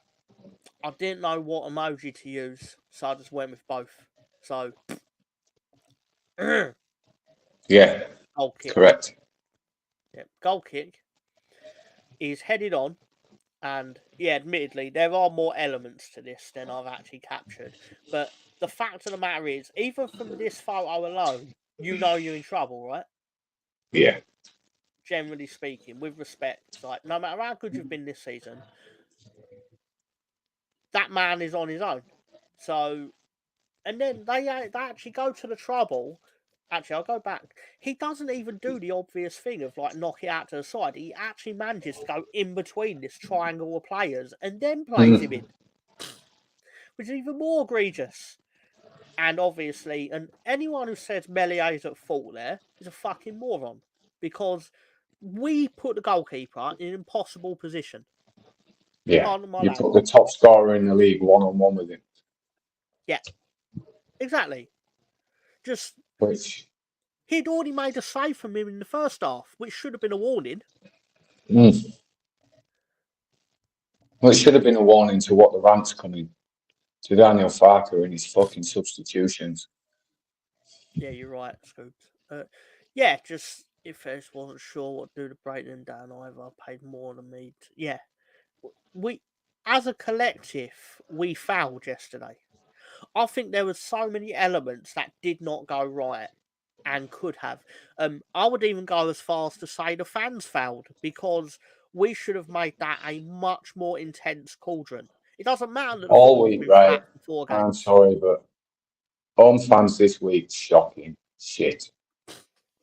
A: I didn't know what emoji to use, so I just went with both. So,
B: Yeah,
A: goal kick.
B: correct.
A: Yeah, goal kick is headed on, and yeah, admittedly, there are more elements to this than I've actually captured. But the fact of the matter is, even from this photo alone, you know you're in trouble, right?
B: Yeah.
A: Generally speaking, with respect, like no matter how good you've been this season, that man is on his own. So, and then they actually go to the trouble. Actually, I'll go back. He doesn't even do the obvious thing of like knock it out to the side. He actually manages to go in between this triangle of players and then plays him in, which is even more egregious. And obviously, and anyone who says Melié's at fault there is a fucking moron because we put the goalkeeper in an impossible position.
B: Yeah.
A: Pardon my
B: You
A: language.
B: put the top scorer in the league one-on-one with him.
A: Yeah, exactly. Just
B: Which,
A: he'd already made a save from him in the first half, which should have been a warning.
B: well, it should have been a warning to what the rant's coming to Daniel Farker and his fucking substitutions.
A: Yeah, you're right, Scoops. Yeah, just if I wasn't sure what to do to break them down either, paid more than me. Yeah, we as a collective we failed yesterday. I think there were so many elements that did not go right and could have. I would even go as far as to say the fans failed because we should have made that a much more intense cauldron. It doesn't matter that the
B: All
A: football's
B: week,
A: been
B: right?
A: flat for 4
B: I'm
A: games.
B: sorry, but home fans this week, shocking shit.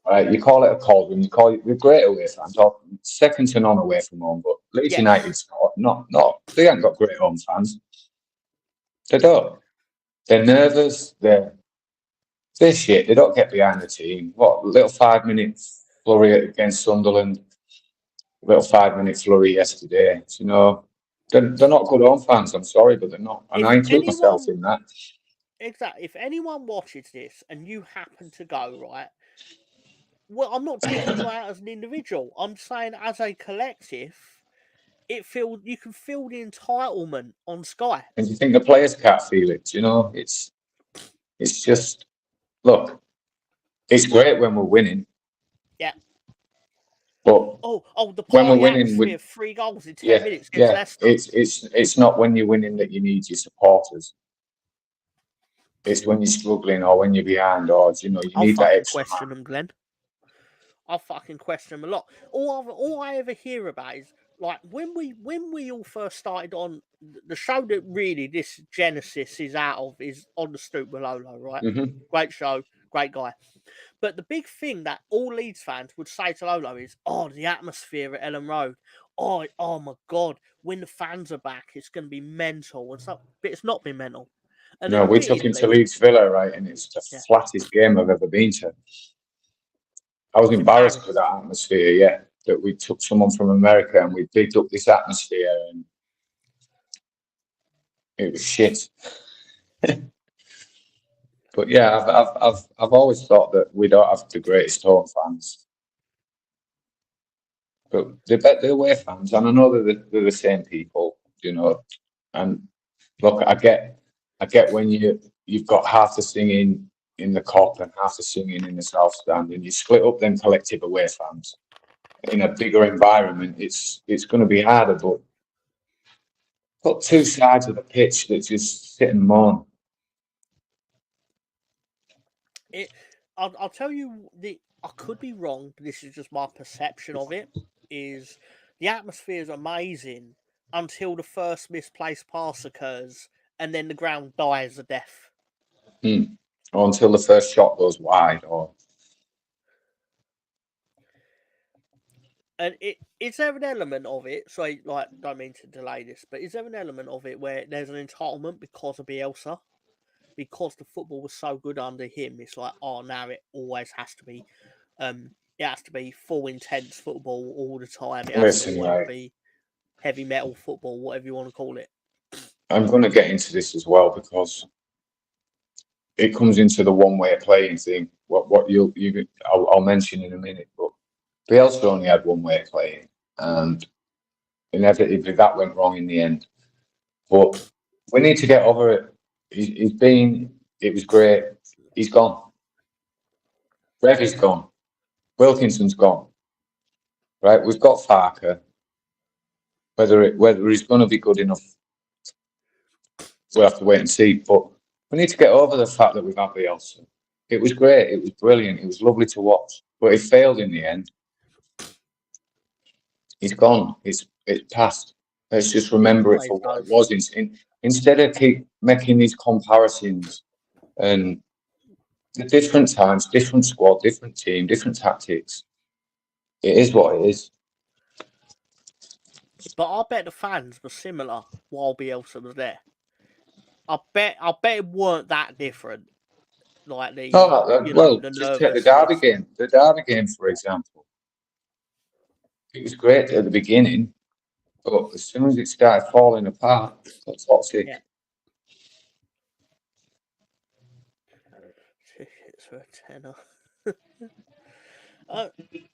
B: Right, you call it a cauldron. You call it. We're great away fans, or second to none away from home. But Leeds
A: Yes.
B: United's not. They ain't got great home fans. They don't. They're nervous. They're shit. They don't get behind the team. What little 5 minute flurry against Sunderland? Little 5 minute flurry yesterday. You know, they're not good home fans. I'm sorry, but they're not, and
A: If
B: I include myself
A: anyone,
B: in that.
A: exactly, if anyone watches this and you happen to go right, well, I'm not digging you out as an individual. I'm saying as a collective, you can feel the entitlement on Sky.
B: And you think the players can't feel it? You know, it's just look. It's great when we're winning.
A: Yeah.
B: But
A: the
B: when we're
A: party
B: winning,
A: atmosphere, 3 goals in 10 minutes against Leicester.
B: it's not when you're winning that you need your supporters. It's when you're struggling or when you're behind, or you need that extra
A: Question
B: man.
A: them, Glenn. I'll fucking question them a lot. All I ever hear about is like when we all first started on the show that really this genesis is out of is On the Stoop with Lolo, right?
B: Mm-hmm.
A: Great show, great guy. But the big thing that all Leeds fans would say to Lolo is, "Oh, the atmosphere at Ellen Road. Oh my God, when the fans are back, it's going to be mental." And stuff. But it's not been mental. And
B: No, we took him to
A: admittedly,
B: Leeds Villa, right, and it's the flattest game I've ever been to. I was embarrassed with that atmosphere, yeah, that we took someone from America and we picked up this atmosphere and it was shit. But yeah, I've always thought that we don't have the greatest home fans, but they're away fans, and I know they're the same people, And look, I get when you've got half the singing in the Cop and half the singing in the South Stand, and you split up them collective away fans in a bigger environment. It's going to be harder, but got two sides of the pitch that just sit and moan.
A: I'll tell you I could be wrong, but this is just my perception of it. Is the atmosphere is amazing until the first misplaced pass occurs, and then the ground dies a death.
B: Or until the first shot goes wide, or
A: And is there an element of it? So, like, don't mean to delay this, but is there an element of it where there's an entitlement because of Bielsa, because the football was so good under him? It's like, oh, now it always has to be, it has to be full intense football all the time. It has to
B: Listen,
A: always
B: right.
A: be heavy metal football, whatever you want to call it.
B: I'm going to get into this as well because it comes into the one-way playing thing. What I'll mention in a minute, but Bielsa only had one way of playing, and inevitably that went wrong in the end. But we need to get over it. It was great. He's gone. Revy's gone. Wilkinson's gone. Right, we've got Farker. Whether he's going to be good enough, we'll have to wait and see. But we need to get over the fact that we've had Bielsa. It was great. It was brilliant. It was lovely to watch. But it failed in the end. He's gone. It's past. Let's just remember it for what it was. Instead of keep making these comparisons and the different times, different squad, different team, different tactics. It is what it is.
A: But I bet the fans were similar while Bielsa was there. I bet it weren't that different. Like the
B: just take the Derby game. The Derby game, for example. It was great at the beginning, but as soon as it started falling apart, that's toxic.
A: Yeah. Tickets for a tenner.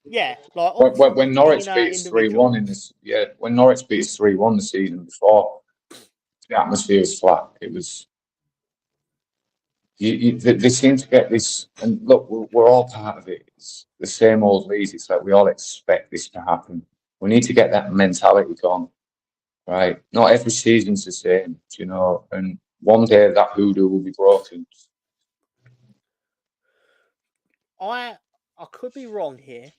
A: Yeah, like
B: when Norwich beat us 3-1 in this, when Norwich beat us 3-1 the season before, the atmosphere was flat. It was. They seem to get this, and look, we're all part of it. It's the same old Leeds. It's like we all expect this to happen. We need to get that mentality gone, right? Not every season's the same, you know, and one day that hoodoo will be broken.
A: I could be wrong here,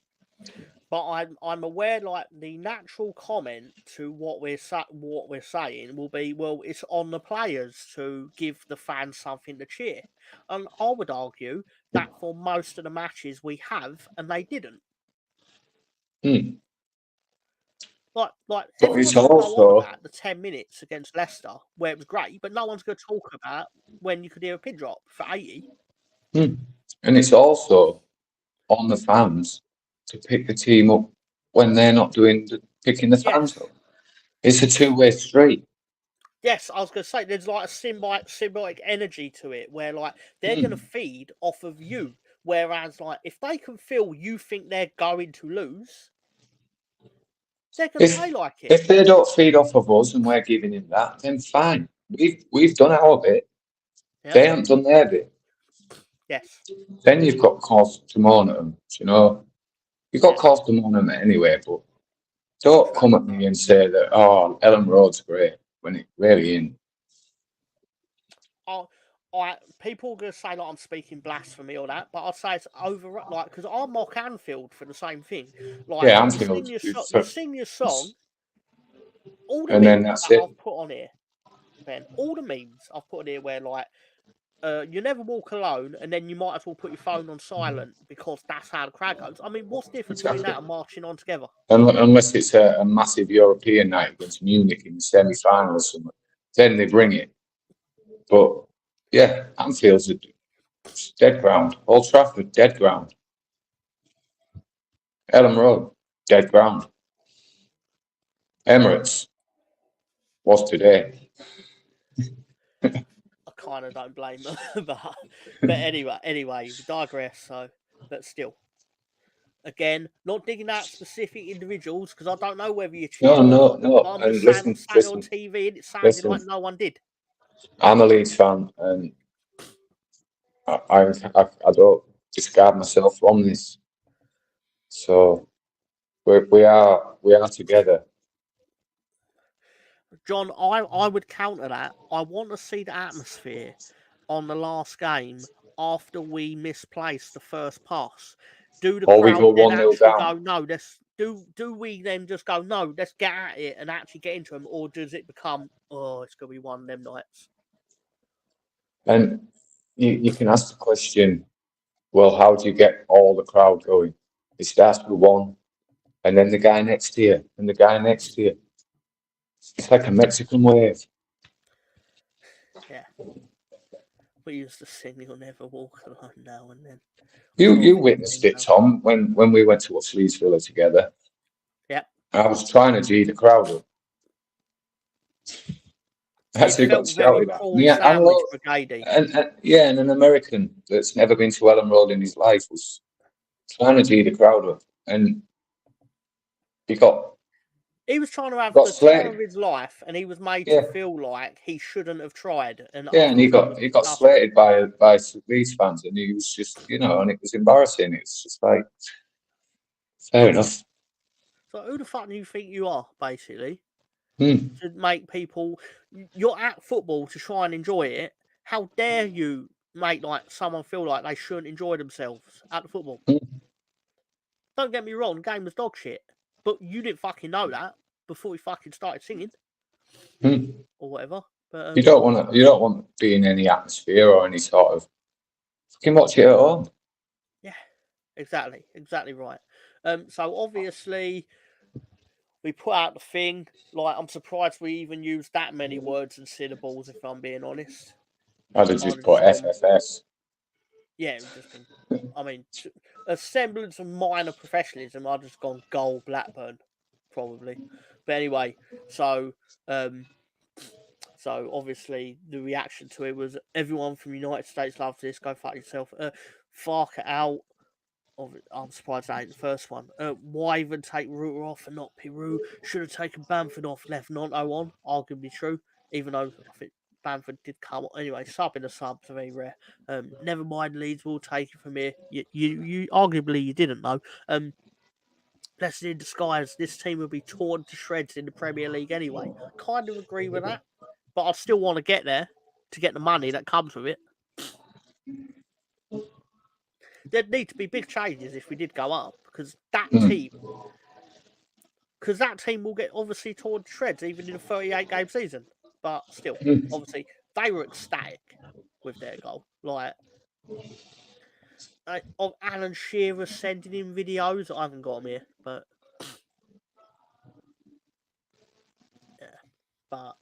A: but I'm aware like the natural comment to what we're saying will be, well, it's on the players to give the fans something to cheer, and I would argue that for most of the matches we have, and they didn't. Like everyone's going to go on about the 10 minutes against Leicester where it was great, but no one's going to talk about when you could hear a pin drop for 80.
B: And it's also on the fans to pick the team up when they're not picking the fans up. It's a two-way street.
A: Yes, I was going to say there's like a symbiotic energy to it where like they're going to feed off of you, whereas like if they can feel you think they're going to lose, they're going to play like it.
B: If they don't feed off of us and we're giving him that, then fine. We've done our bit. Yeah. They haven't done their bit.
A: Yes.
B: Then you've got cause to moan at them. You know, you've got cause to moan at them anyway. But don't come at me and say that Ellen Road's great when it really isn't.
A: People are going to say like I'm speaking blasphemy or that, but I'd say it's over like because I mock Anfield for the same thing. Like
B: Anfield.
A: You sing your song. All the
B: and
A: memes
B: that's
A: that
B: it.
A: I've put on here, Ben. All the memes I've put on here where like you never walk alone, and then you might as well put your phone on silent because that's how the crowd goes. I mean, what's the difference between that and marching on together?
B: Unless it's a massive European night against Munich in the semi-final or something, then they bring it. But yeah, Anfield's dead ground. Old Trafford, dead ground. Ellen Road, dead ground. Emirates was today.
A: I kind of don't blame them, but anyway, we digress. So, but still, again, not digging out specific individuals because I don't know whether you cheered.
B: No.
A: I'm just saying, listen, on TV and it sounded like no one did.
B: I'm a Leeds fan, and I don't discard myself from this. So we are together.
A: John, I would counter that. I want to see the atmosphere on the last game after we misplaced the first pass. Do the crowd then actually go, no, do we then just go, no, let's get at it and actually get into them, or does it become, it's going to be one of them nights?
B: And you can ask the question, well, how do you get all the crowd going? It starts with one. and then the guy next to you, and the guy next to you. It's like a Mexican wave.
A: Yeah. We used to sing "You'll Never Walk Alone" now and then.
B: You witnessed it, Tom, when we went to watch Leeds Villa together.
A: Yeah.
B: I was trying to G the crowd up. I actually got shouted at.
A: Prawn sandwich brigade.
B: And an American that's never been to Ellen Road in his life was trying to G the crowd up, and he
A: was trying to have the time of his life, and he was made to feel like he shouldn't have tried. And
B: he got slated by Leeds fans, and he was just, and it was embarrassing. It's just like, fair enough.
A: So who the fuck do you think you are, basically?
B: To
A: make people, you're at football to try and enjoy it. How dare you make someone feel like they shouldn't enjoy themselves at the football? Don't get me wrong, the game was dog shit, but you didn't fucking know that before we fucking started singing or whatever. But
B: you don't want to be in any atmosphere or any sort of fucking watch it at home.
A: Yeah, exactly right. So obviously we put out the thing. I'm surprised we even used that many words and syllables, if I'm being honest.
B: I'd have just put FFS.
A: Yeah, it would just been. I mean, a semblance of minor professionalism. I'd just gone goal Blackburn, probably. But anyway, so obviously the reaction to it was everyone from United States loves this. Go fuck yourself. Fark it out. I'm surprised that ain't the first one. Why even take Rutter off and not Peru? Should have taken Bamford off, left Nanto on. Arguably true, even though I think Bamford did come on. Anyway, subbing a sub's very rare. Never mind, Leeds will take it from here. You arguably you didn't know. Blessed in disguise, this team will be torn to shreds in the Premier League anyway. Kind of agree with that, but I still want to get there to get the money that comes with it. There'd need to be big changes if we did go up, because that team will get obviously torn to shreds even in a 38-game season. But still, obviously, they were ecstatic with their goal. Of Alan Shearer sending in videos. I haven't got them here, but yeah. But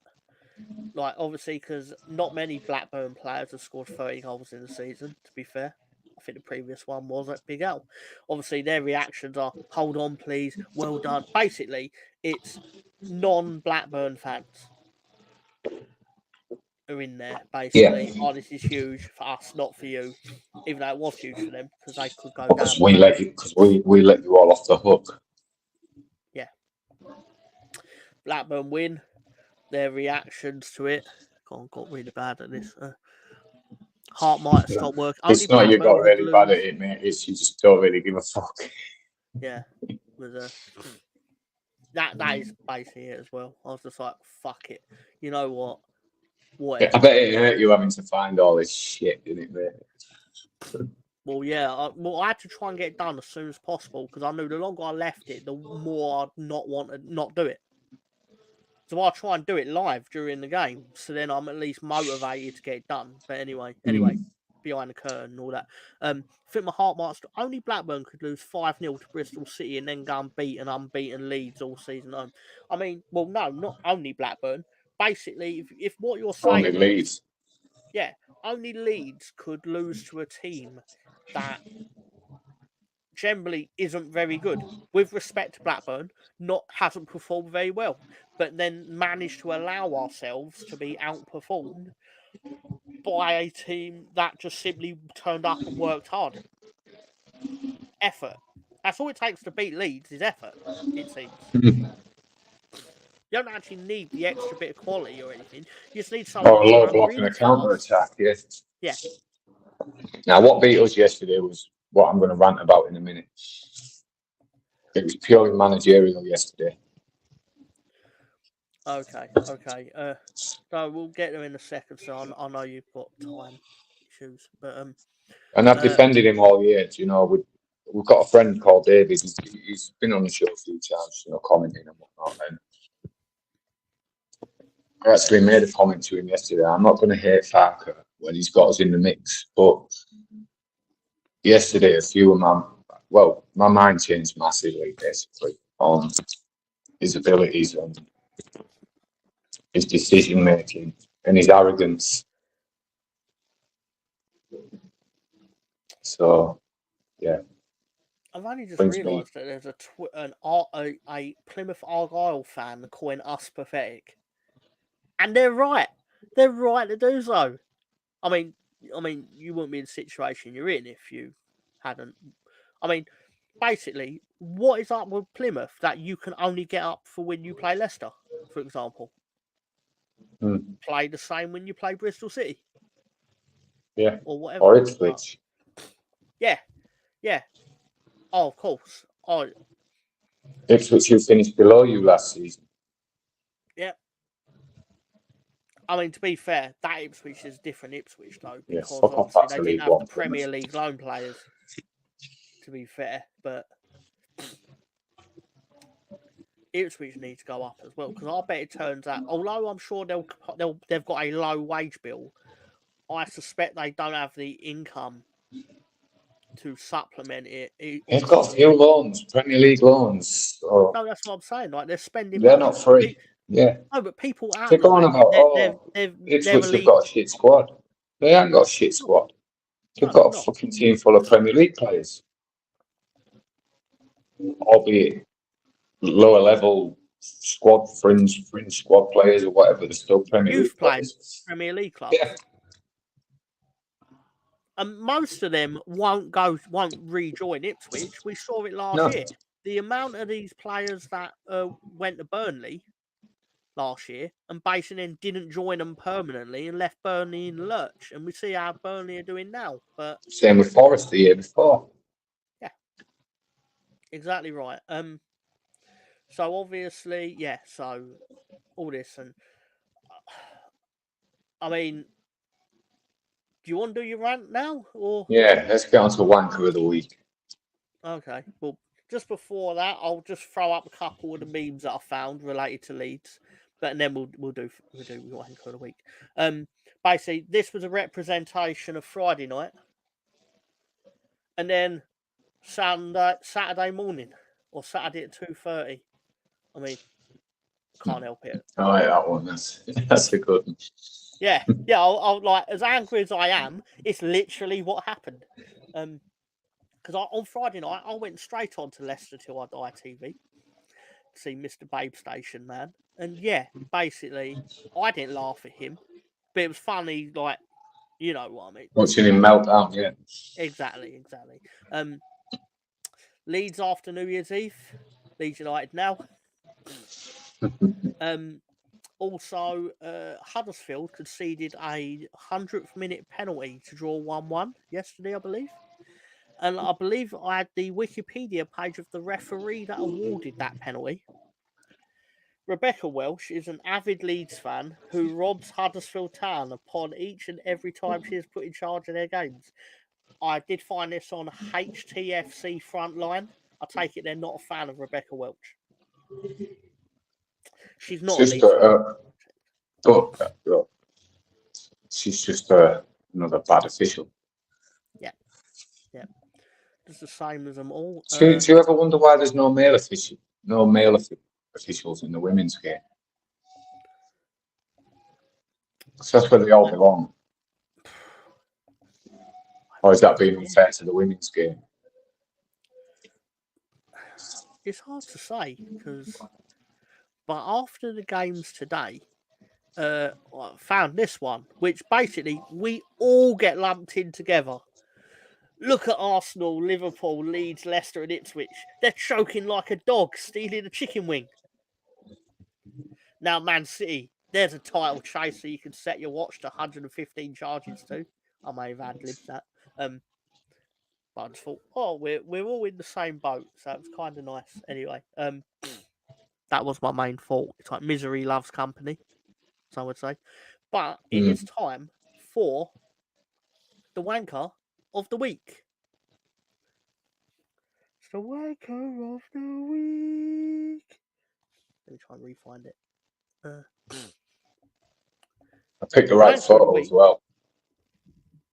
A: obviously, because not many Blackburn players have scored 30 goals in the season, to be fair. I think the previous one was at Big L. Obviously, their reactions are, hold on, please, well done. Basically, it's non-Blackburn fans are in there, basically. Yeah. Oh, this is huge for us, not for you. Even though it was huge for them, because they could go down.
B: We let you all off the hook.
A: Yeah. Blackburn win. Their reactions to it. Got really bad at this. Heart might have stopped working.
B: It's not Blackburn you got really bad at it, mate. It's you just don't really give a fuck.
A: Yeah. That is basically it as well. I was just like, fuck it. You know what? Whatever.
B: I bet it hurt you having to find all this shit, didn't it, mate?
A: Well, yeah. I had to try and get it done as soon as possible because I knew the longer I left it, the more I'd not want to not do it. So I'll try and do it live during the game, so then I'm at least motivated to get it done. But anyway, behind the curtain and all that. I think my heart might stop. Only Blackburn could lose 5-0 to Bristol City and then go and beat an unbeaten Leeds all season long. I mean, well, no, not only Blackburn. Basically, if what you're saying
B: only Leeds.
A: Yeah, only Leeds could lose to a team that generally isn't very good. With respect to Blackburn, hasn't performed very well, but then managed to allow ourselves to be outperformed by a team that just simply turned up and worked hard. Effort. That's all it takes to beat Leeds is effort, it seems. You don't actually need the extra bit of quality or anything. You just need someone
B: low block and a counter attack, yes.
A: Yeah.
B: Now, what beat us yesterday was what I'm going to rant about in a minute. It was purely managerial yesterday.
A: Okay. So we'll get there in a second. So I know you've got time issues, but
B: and I've defended him all year. You know, we've got a friend called David. He's been on the show a few times, commenting and whatnot. And I actually made a comment to him yesterday. I'm not going to hate Farker when he's got us in the mix, but yesterday, my mind changed massively, basically. on his abilities and his decision making and his arrogance. So, yeah.
A: I've only just
B: Brings me-
A: realised that there's a Plymouth Argyle fan calling us pathetic, and they're right. They're right to do so. I mean, you wouldn't be in the situation you're in if you hadn't. I mean, basically, what is up with Plymouth that you can only get up for when you play Leicester, for example? Play the same when you play Bristol City,
B: Yeah.
A: or whatever.
B: Or Ipswich.
A: Yeah. Oh, of course. Oh,
B: Ipswich, who finished below you last season.
A: yeah. I mean, to be fair, that Ipswich is different Ipswich, though,
B: Yeah,
A: because
B: fuck off
A: obviously
B: back
A: they
B: to
A: didn't
B: League
A: have
B: One,
A: the
B: Plymouth.
A: Premier League loan players, to be fair. But Ipswich need to go up as well, because I bet it turns out, although I'm sure they've got a low wage bill, I suspect they don't have the income to supplement it.
B: They've got a few loans, Premier League loans. So
A: No, that's what I'm saying. Like, they're spending
B: they're
A: money.
B: not free. Yeah.
A: No, but people
B: They're going
A: outline
B: about,
A: they're
B: Ipswich
A: a
B: have
A: league.
B: got a shit squad. They haven't got a shit squad. They've got a fucking team full of Premier League players. Albeit lower level squad, fringe squad players or whatever, they're still Premier
A: Youth
B: League players.
A: Premier League clubs.
B: Yeah.
A: And most of them won't rejoin Ipswich. We saw it last year. The amount of these players that went to Burnley last year and basically then didn't join them permanently and left Burnley in the lurch. And we see how Burnley are doing now. But
B: Same with Forest the year before.
A: yeah, exactly right. So obviously, yeah. So all this, and I mean, do you want to do your rant now, or
B: Yeah, let's get on to Wanker of the Week.
A: okay? Well, just before that, I'll just throw up a couple of the memes that I found related to Leeds, but then we'll do Wanker of the Week. Basically, this was a representation of Friday night, and then Saturday morning, or Saturday at 2:30. I mean, can't help it.
B: I like that one. That's a good one.
A: Yeah. I'll like, as angry as I am, it's literally what happened. Because on Friday night I went straight on to Leicester Till I Die TV to see Mr. Babe Station Man, and yeah, basically I didn't laugh at him, but it was funny. Like, you know what I mean?
B: Watching him melt down, yeah.
A: Exactly. Leeds after New Year's Eve. Leeds United now. Also, Huddersfield conceded a 100th minute penalty to draw 1-1 yesterday, I believe. And I believe I had the Wikipedia page of the referee that awarded that penalty. Rebecca Welsh is an avid Leeds fan who robs Huddersfield Town upon each and every time she is put in charge of their games. I did find this on HTFC Frontline. I take it they're not a fan of Rebecca Welch. She's not
B: Just she's just another bad official.
A: Yeah. Just the same as them all.
B: Do you ever wonder why there's no male officials in the women's game? Because that's where they all belong. Or is that being unfair to the women's game?
A: It's hard to say, but after the games today, I found this one, which basically we all get lumped in together. Look at Arsenal, Liverpool, Leeds, Leicester, and Ipswich. They're choking like a dog stealing a chicken wing. Now, Man City, there's a title chaser you can set your watch to 115 charges to. I may have ad-libbed that. But I just thought, we're all in the same boat, so it was kind of nice. Anyway, that was my main fault. It's like misery loves company, so I would say. But it is time for the wanker of the week. It's the wanker of the week. Let me try and re-find it.
B: I picked the right photo as well.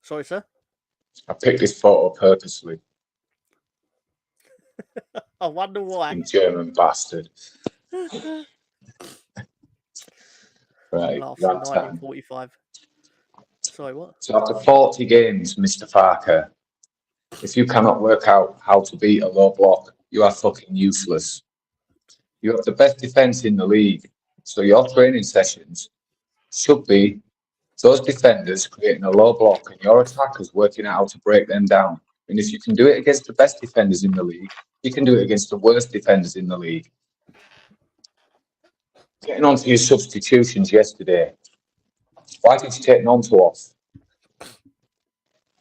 A: Sorry, sir?
B: I picked this photo purposely.
A: I wonder why.
B: You German bastard. Right,
A: Laughs in
B: that time.
A: 1945. Sorry, what?
B: So after 40 games, Mr. Farker, if you cannot work out how to beat a low block, you are fucking useless. You have the best defence in the league, so your training sessions should be those defenders creating a low block and your attackers working out how to break them down. And if you can do it against the best defenders in the league, you can do it against the worst defenders in the league. Getting on to your substitutions yesterday, why did you take Nonto off?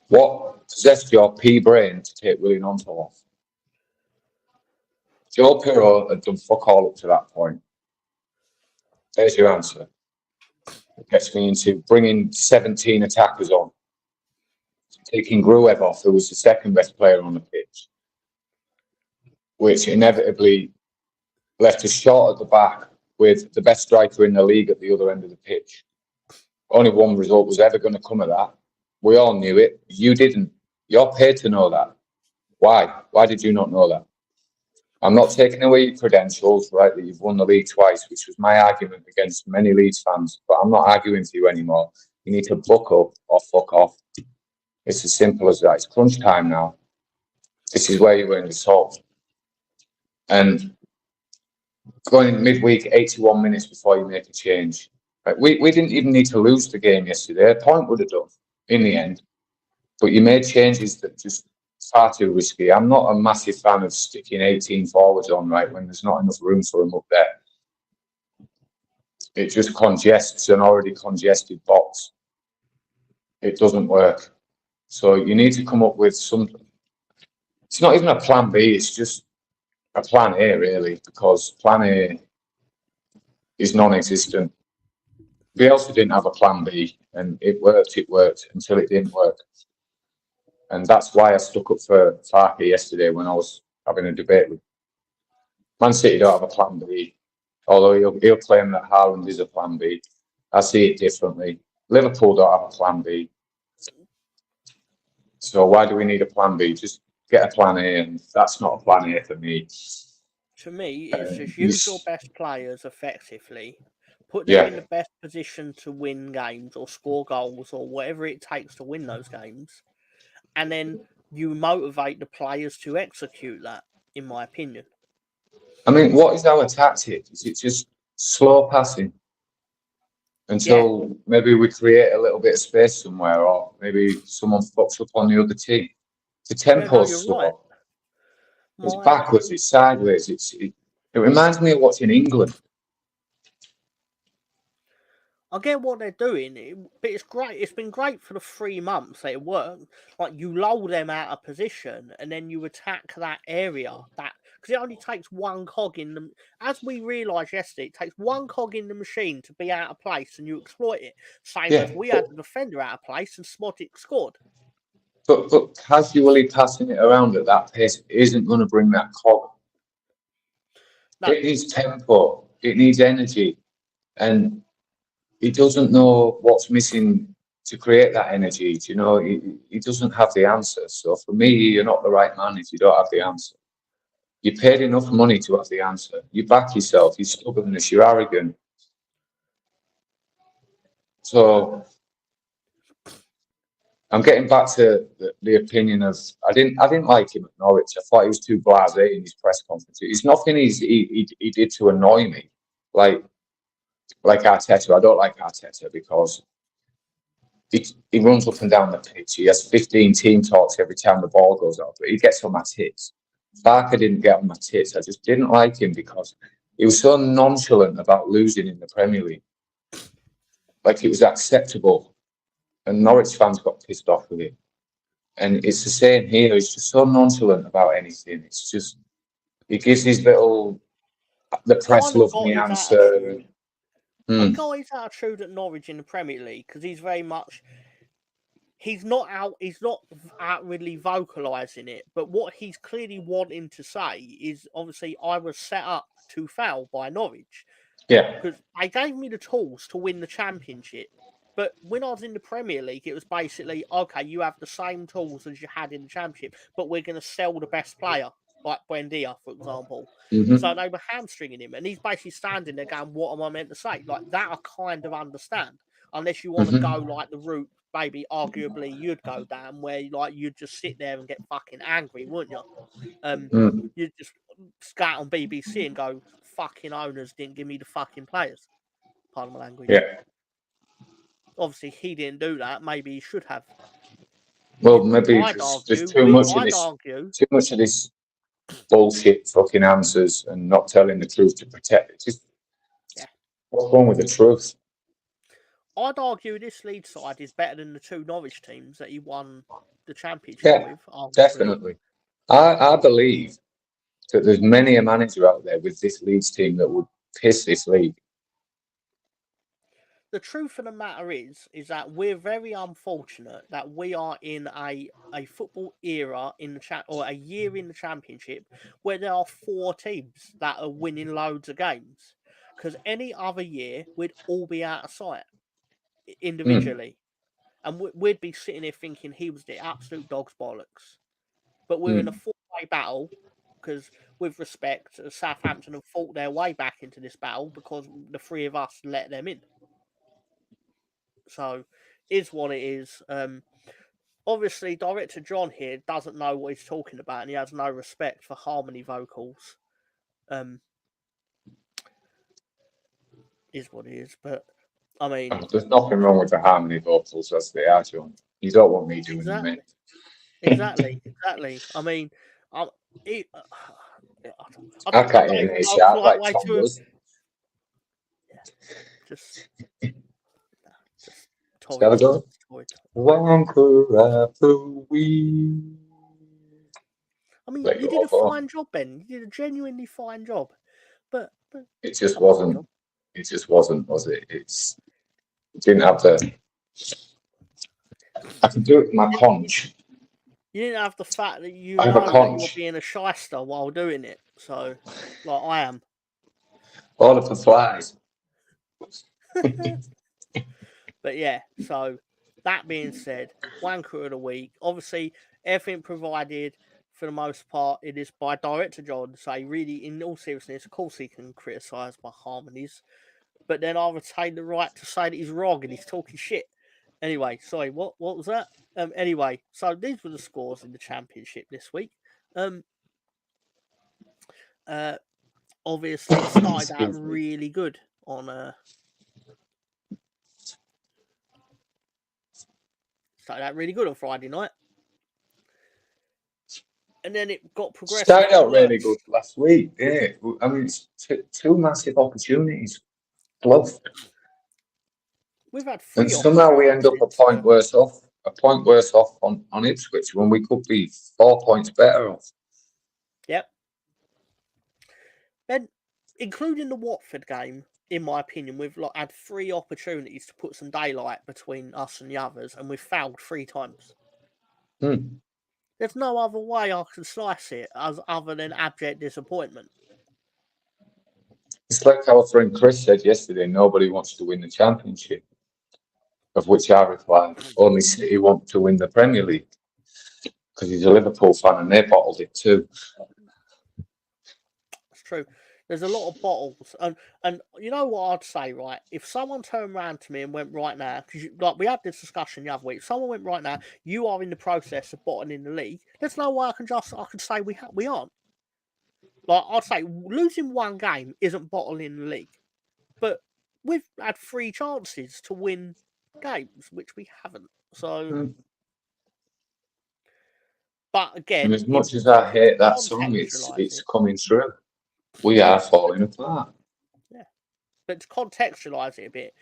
B: What possessed your pea brain to take Willie Nonto off? Joe Pirro had done fuck all up to that point. There's your answer. It gets me into bringing 17 attackers on, taking Gruev off, who was the second best player on the pitch, which inevitably left us short at the back with the best striker in the league at the other end of the pitch. Only one result was ever going to come of that. We all knew it. You didn't. You're paid to know that. Why? Why did you not know that? I'm not taking away your credentials, right, that you've won the league twice, which was my argument against many Leeds fans, but I'm not arguing for you anymore. You need to buck up or fuck off. It's as simple as that. It's crunch time now. This is where you're going to solve. And going in midweek, 81 minutes before you make a change. Right? We didn't even need to lose the game yesterday. A point would have done in the end. But you made changes that just far too risky. I'm not a massive fan of sticking 18 forwards on, right, when there's not enough room for them up there. It just congests an already congested box. It doesn't work. So you need to come up with something. It's not even a plan B, it's just a plan A, really, because plan A is non-existent. Bielsa didn't have a plan B, and it worked until it didn't work. And that's why I stuck up for Farke yesterday when I was having a debate with Man City. Don't have a plan B, although he'll claim that Haaland is a plan B. I see it differently. Liverpool don't have a plan B. So why do we need a plan B? Just get a plan A, and that's not a plan A for me.
A: To me, it's just use your best players effectively, put them in the best position to win games or score goals or whatever it takes to win those games, and then you motivate the players to execute that, in my opinion.
B: I mean, what is our tactic? Is it just slow passing until maybe we create a little bit of space somewhere, or maybe someone fucks up on the other team? The tempo's slow. Right. It's backwards, it's sideways. It reminds me of what's in England.
A: I get what they're doing, but it's great. It's been great for the 3 months that it worked. Like, you lull them out of position and then you attack that area. Because it only takes one cog in them. As we realised yesterday, it takes one cog in the machine to be out of place and you exploit it. Same as we had the defender out of place and Smotic scored.
B: But casually passing it around at that pace isn't going to bring that cog. No. It needs tempo. It needs energy. And he doesn't know what's missing to create that energy. You know, he doesn't have the answer. So for me, you're not the right man if you don't have the answer. You paid enough money to have the answer. You back yourself. You're stubbornness. You're arrogant. So I'm getting back to the opinion of I didn't like him at Norwich. I thought he was too blasé in his press conference. It's nothing he did to annoy me. Like Arteta, I don't like Arteta because he runs up and down the pitch. He has 15 team talks every time the ball goes out, but he gets on my tits. Barker didn't get on my tits. I just didn't like him because he was so nonchalant about losing in the Premier League. Like it was acceptable. And Norwich fans got pissed off with it. And it's the same here. He's just so nonchalant about anything. It's just, he gives his little, the press love me answer.
A: He got his attitude at Norwich in the Premier League because he's very much, he's not outwardly vocalising it, but what he's clearly wanting to say is, obviously, I was set up to fail by Norwich.
B: Yeah.
A: Because they gave me the tools to win the Championship. But when I was in the Premier League, it was basically, okay, you have the same tools as you had in the Championship, but we're going to sell the best player. like Buendia, for example.
B: Mhm.
A: So they were hamstringing him, and he's basically standing there going, "What am I meant to say?" Like that, I kind of understand, unless you want to go
B: Mhm.
A: like the route, maybe arguably you'd go down, where like you'd just sit there and get fucking angry, wouldn't you?
B: Mm.
A: You'd just scout on BBC and go, "Fucking owners didn't give me the fucking players." Pardon my language.
B: Yeah.
A: Obviously, he didn't do that. Maybe he should have.
B: Well, maybe
A: I'd
B: there's
A: argue.
B: too much of
A: I'd
B: this,
A: argue.
B: too much of this bullshit fucking answers and not telling the truth to protect it. Just
A: Yeah.
B: what's wrong with the truth?
A: I'd argue this Leeds side is better than the two Norwich teams that he won the championship
B: Yeah,
A: with, arguably.
B: definitely. I believe that there's many a manager out there with this Leeds team that would piss this league.
A: The truth of the matter is that we're very unfortunate that we are in a football era in the or a year in the championship where there are 4 teams that are winning loads of games. Because any other year we'd all be out of sight individually, and we'd be sitting here thinking he was the absolute dog's bollocks. But we're in a 4-way battle because, with respect, Southampton have fought their way back into this battle because the 3 of us let them in. So, is what it is. Obviously, director John here doesn't know what he's talking about, and he has no respect for harmony vocals. Is what it is. But I mean,
B: There's nothing wrong with the harmony vocals as they are, John. You don't want me doing them, mate.
A: exactly. I mean, it, I
B: I
A: don't
B: can't
A: even
B: hear it
A: know the
B: sharp
A: polite
B: like
A: way
B: Tom
A: to.
B: does.
A: Just
B: Shall I go? One
A: I mean,
B: Let
A: you
B: you
A: did a
B: off on.
A: fine job, Ben. You did a genuinely fine job. But
B: It just
A: come on,
B: wasn't.
A: John.
B: It just wasn't, was it? It didn't have the. I can do it with my conch.
A: You didn't have the fact that you
B: I have a
A: know that you're
B: conch.
A: being a shyster while doing it. So, like I am.
B: All of the flies.
A: But yeah, so that being said, wanker of the week. Obviously, everything provided for the most part it is by director John. So really, in all seriousness, of course he can criticise my harmonies, but then I retain the right to say that he's wrong and he's talking shit. Anyway, sorry, what was that? Anyway, so these were the scores in the championship this week. Obviously it started out really good on Friday night. And then it got progressively
B: Started out really
A: worse.
B: good last week. Yeah, I mean, it's two massive opportunities bluffed,
A: We've had 3
B: and somehow we end up a point worse off. A point worse off on Ipswich when we could be 4 points better off.
A: Yep. Then, including the Watford game, in my opinion, we've had 3 opportunities to put some daylight between us and the others, and we've failed 3 times. There's no other way I can slice it other than abject disappointment.
B: It's like our friend Chris said yesterday, nobody wants to win the championship. Of which I replied, only City want to win the Premier League. Because he's a Liverpool fan and they bottled it too.
A: It's true. There's a lot of bottles, and you know what I'd say, right? If someone turned around to me and went, right now, because like we had this discussion the other week, someone went, right now, you are in the process of bottling the league. There's no way I can say we aren't. Like I'd say, losing 1 game isn't bottling the league, but we've had 3 chances to win games, which we haven't. So, but again,
B: And as much as I hate that song, it's coming true. We are falling apart.
A: Yeah. But to contextualise it a bit,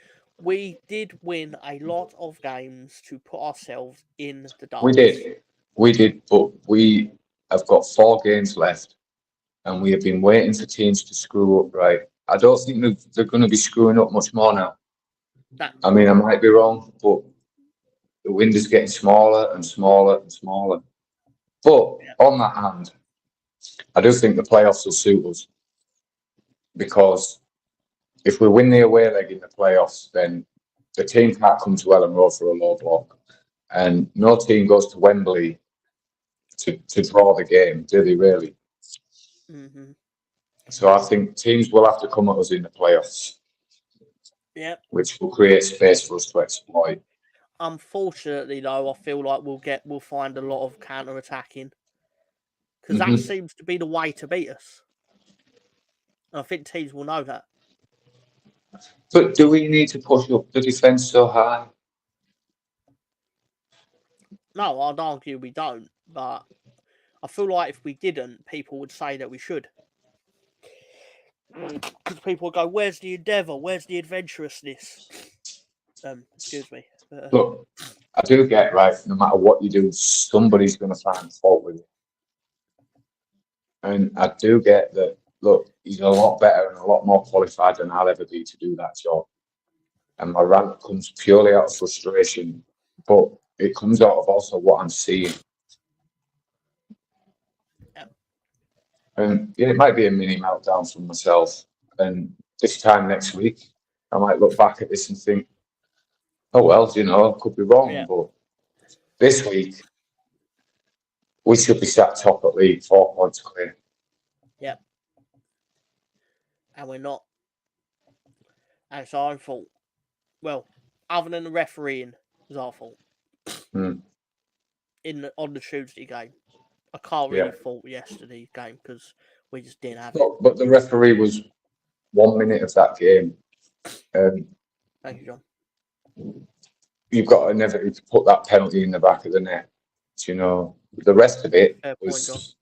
A: we did win a lot of games to put ourselves in the dance.
B: We did, but we have got 4 games left and we have been waiting for teams to screw up, right? I don't think they're going to be screwing up much more now.
A: No.
B: I mean, I might be wrong, but the window's getting smaller and smaller and smaller. But on that hand, I do think the playoffs will suit us because if we win the away leg in the playoffs, then the team can't come to Elland Road for a low block. And no team goes to Wembley to draw the game, do they really?
A: Mm-hmm.
B: So I think teams will have to come at us in the playoffs,
A: Yep.
B: which will create space for us to exploit.
A: Unfortunately, though, I feel like we'll find a lot of counter attacking because that seems to be the way to beat us. And I think teams will know that.
B: But do we need to push up the defence so high?
A: No, I'd argue we don't, but I feel like if we didn't, people would say that we should. Because people would go, "Where's the endeavour? Where's the adventurousness?" Excuse me.
B: Look, I do get, right, no matter what you do, somebody's going to find fault with it. And I do get that, look, he's a lot better and a lot more qualified than I'll ever be to do that job. And my rant comes purely out of frustration, but it comes out of also what I'm seeing.
A: Yeah.
B: And yeah, it might be a mini meltdown from myself. And this time next week, I might look back at this and think, oh, well, you know, I could be wrong.
A: Yeah.
B: But this week, we should be sat top at league, 4 points clear.
A: Yep. And we're not. And it's our own fault. Well, other than the refereeing, it's our fault. On the Tuesday game. I can't really fault yesterday's game because we just didn't have it.
B: But the referee was 1 minute of that game.
A: Thank you, John.
B: You've got to never put that penalty in the back of the net. You know, the rest of it was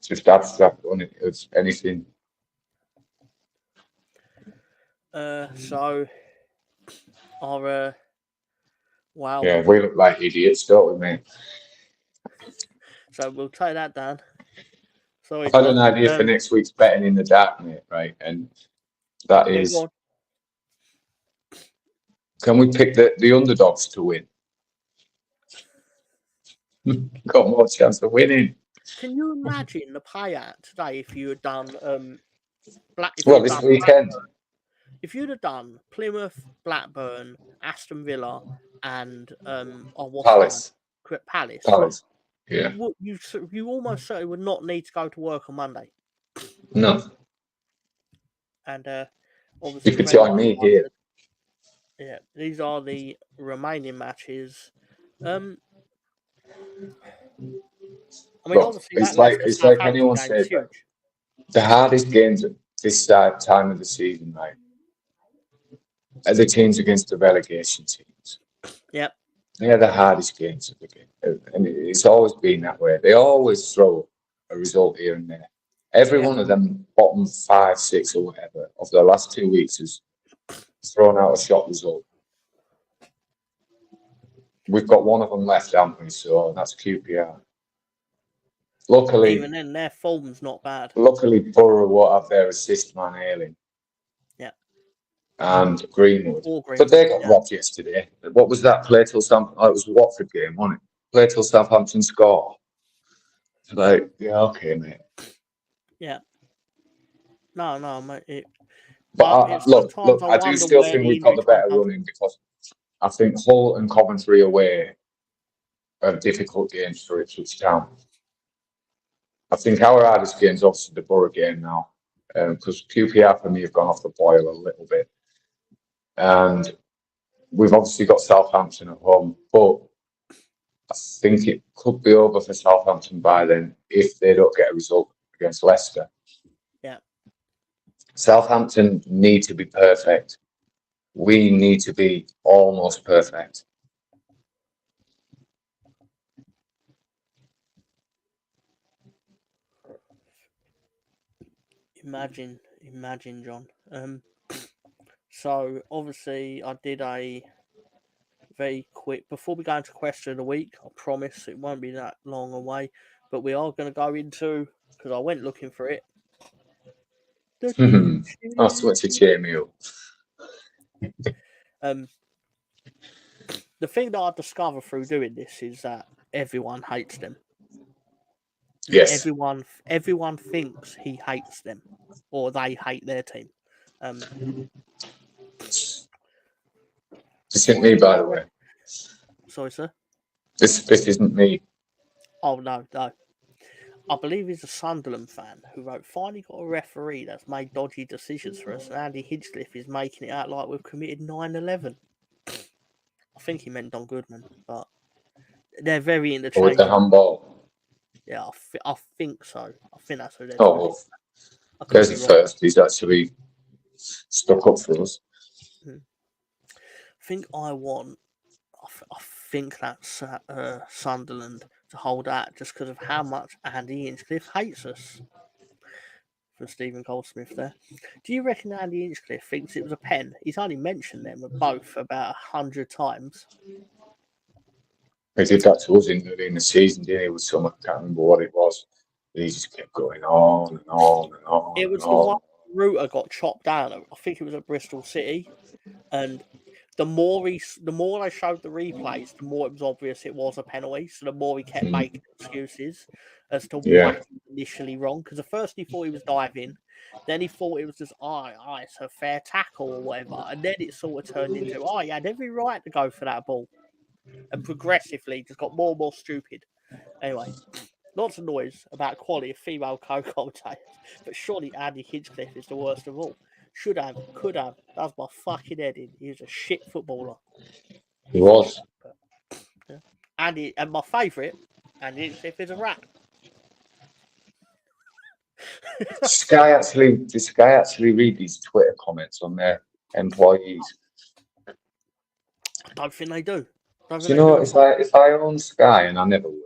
B: just abstract on it. It's anything.
A: So our wow.
B: Yeah, we look like idiots, don't we, mate?
A: So we'll take that down. Sorry,
B: I've had an idea for next week's betting in the dark, mate, right? And that is, can we pick the underdogs to win? Got more chance of winning.
A: Can you imagine the payout today if you had done
B: this weekend?
A: If you'd have done Plymouth, Blackburn, Aston Villa, and
B: Palace.
A: Palace.
B: Yeah.
A: You almost certainly would not need to go to work on Monday.
B: No.
A: And obviously,
B: you could join me here.
A: Yeah, these are the remaining matches. I mean, obviously,
B: it's like anyone said, the hardest games at this time of the season, right, are the teams against the relegation teams.
A: Yep.
B: They're the hardest games of the game. And it's always been that way. They always throw a result here and there. Every one of them, bottom 5, 6 or whatever, of the last 2 weeks has thrown out a shot result. We've got one of them left, haven't we? So that's QPR. Luckily,
A: even then, their form's not bad.
B: Luckily, Borough will have their assist man Ailing.
A: Yeah.
B: And Greenwood. But they got robbed yesterday. What was that? Play till Southampton? Oh, it was the Watford game, wasn't it? Play till Southampton score. Like, yeah, okay, mate.
A: Yeah. No, mate.
B: But look, I do still think we've got the better running because I think Hull and Coventry away are difficult games for Ipswich Town. I think our hardest game is obviously the Borough game now, because QPR for me have gone off the boil a little bit. And we've obviously got Southampton at home, but I think it could be over for Southampton by then if they don't get a result against Leicester.
A: Yeah.
B: Southampton need to be perfect. We need to be almost perfect.
A: Imagine, John. So obviously I did a very quick, before we go into question of the week, I promise it won't be that long away, but we are going to go into, because I went looking for it.
B: Oh, so to cheer me up.
A: The thing that I discovered through doing this is that everyone hates them.
B: Yes.
A: Everyone thinks he hates them, or they hate their team.
B: This isn't me, by the way.
A: Sorry, sir.
B: This isn't me.
A: Oh no. I believe he's a Sunderland fan who wrote, "Finally got a referee that's made dodgy decisions for us, and Andy Hinchcliffe is making it out like we've committed 9/11." I think he meant Don Goodman, but they're very
B: Or with the
A: interchangeable.
B: handball.
A: Yeah, I think so. I think that's who they're
B: Oh,
A: talking.
B: well,
A: I could
B: there's
A: be
B: the
A: wrong.
B: first. He's actually stuck up for us.
A: I think I think that's Sunderland to hold out just because of how much Andy Hinchcliffe hates us. From Stephen Goldsmith there. Do you reckon Andy Hinchcliffe thinks it was a pen? He's only mentioned them both about 100 times.
B: He did that to us in the season, didn't he? With some, I can't remember what it was. He just kept going on and on and on
A: It
B: and
A: was the one
B: on.
A: Reuter got chopped down. I think it was at Bristol City, and the more they showed the replays, the more it was obvious it was a penalty. So the more he kept making excuses as to why
B: Yeah.
A: he was initially wrong. Because at first he thought he was diving, then he thought it was just it's a fair tackle or whatever, and then it sort of turned into he had every right to go for that ball, and progressively just got more and more stupid. Anyway. Lots of noise about quality of female co-commentators, but surely Andy Hinchcliffe is the worst of all. Should have, could have, does my fucking head in. He was a shit footballer.
B: He was.
A: But, yeah. Andy, and my favourite, Andy Hinchcliffe is a rat.
B: Does Sky actually read these Twitter comments on their employees?
A: I don't think they do.
B: Do you know, if I own Sky, and I never would,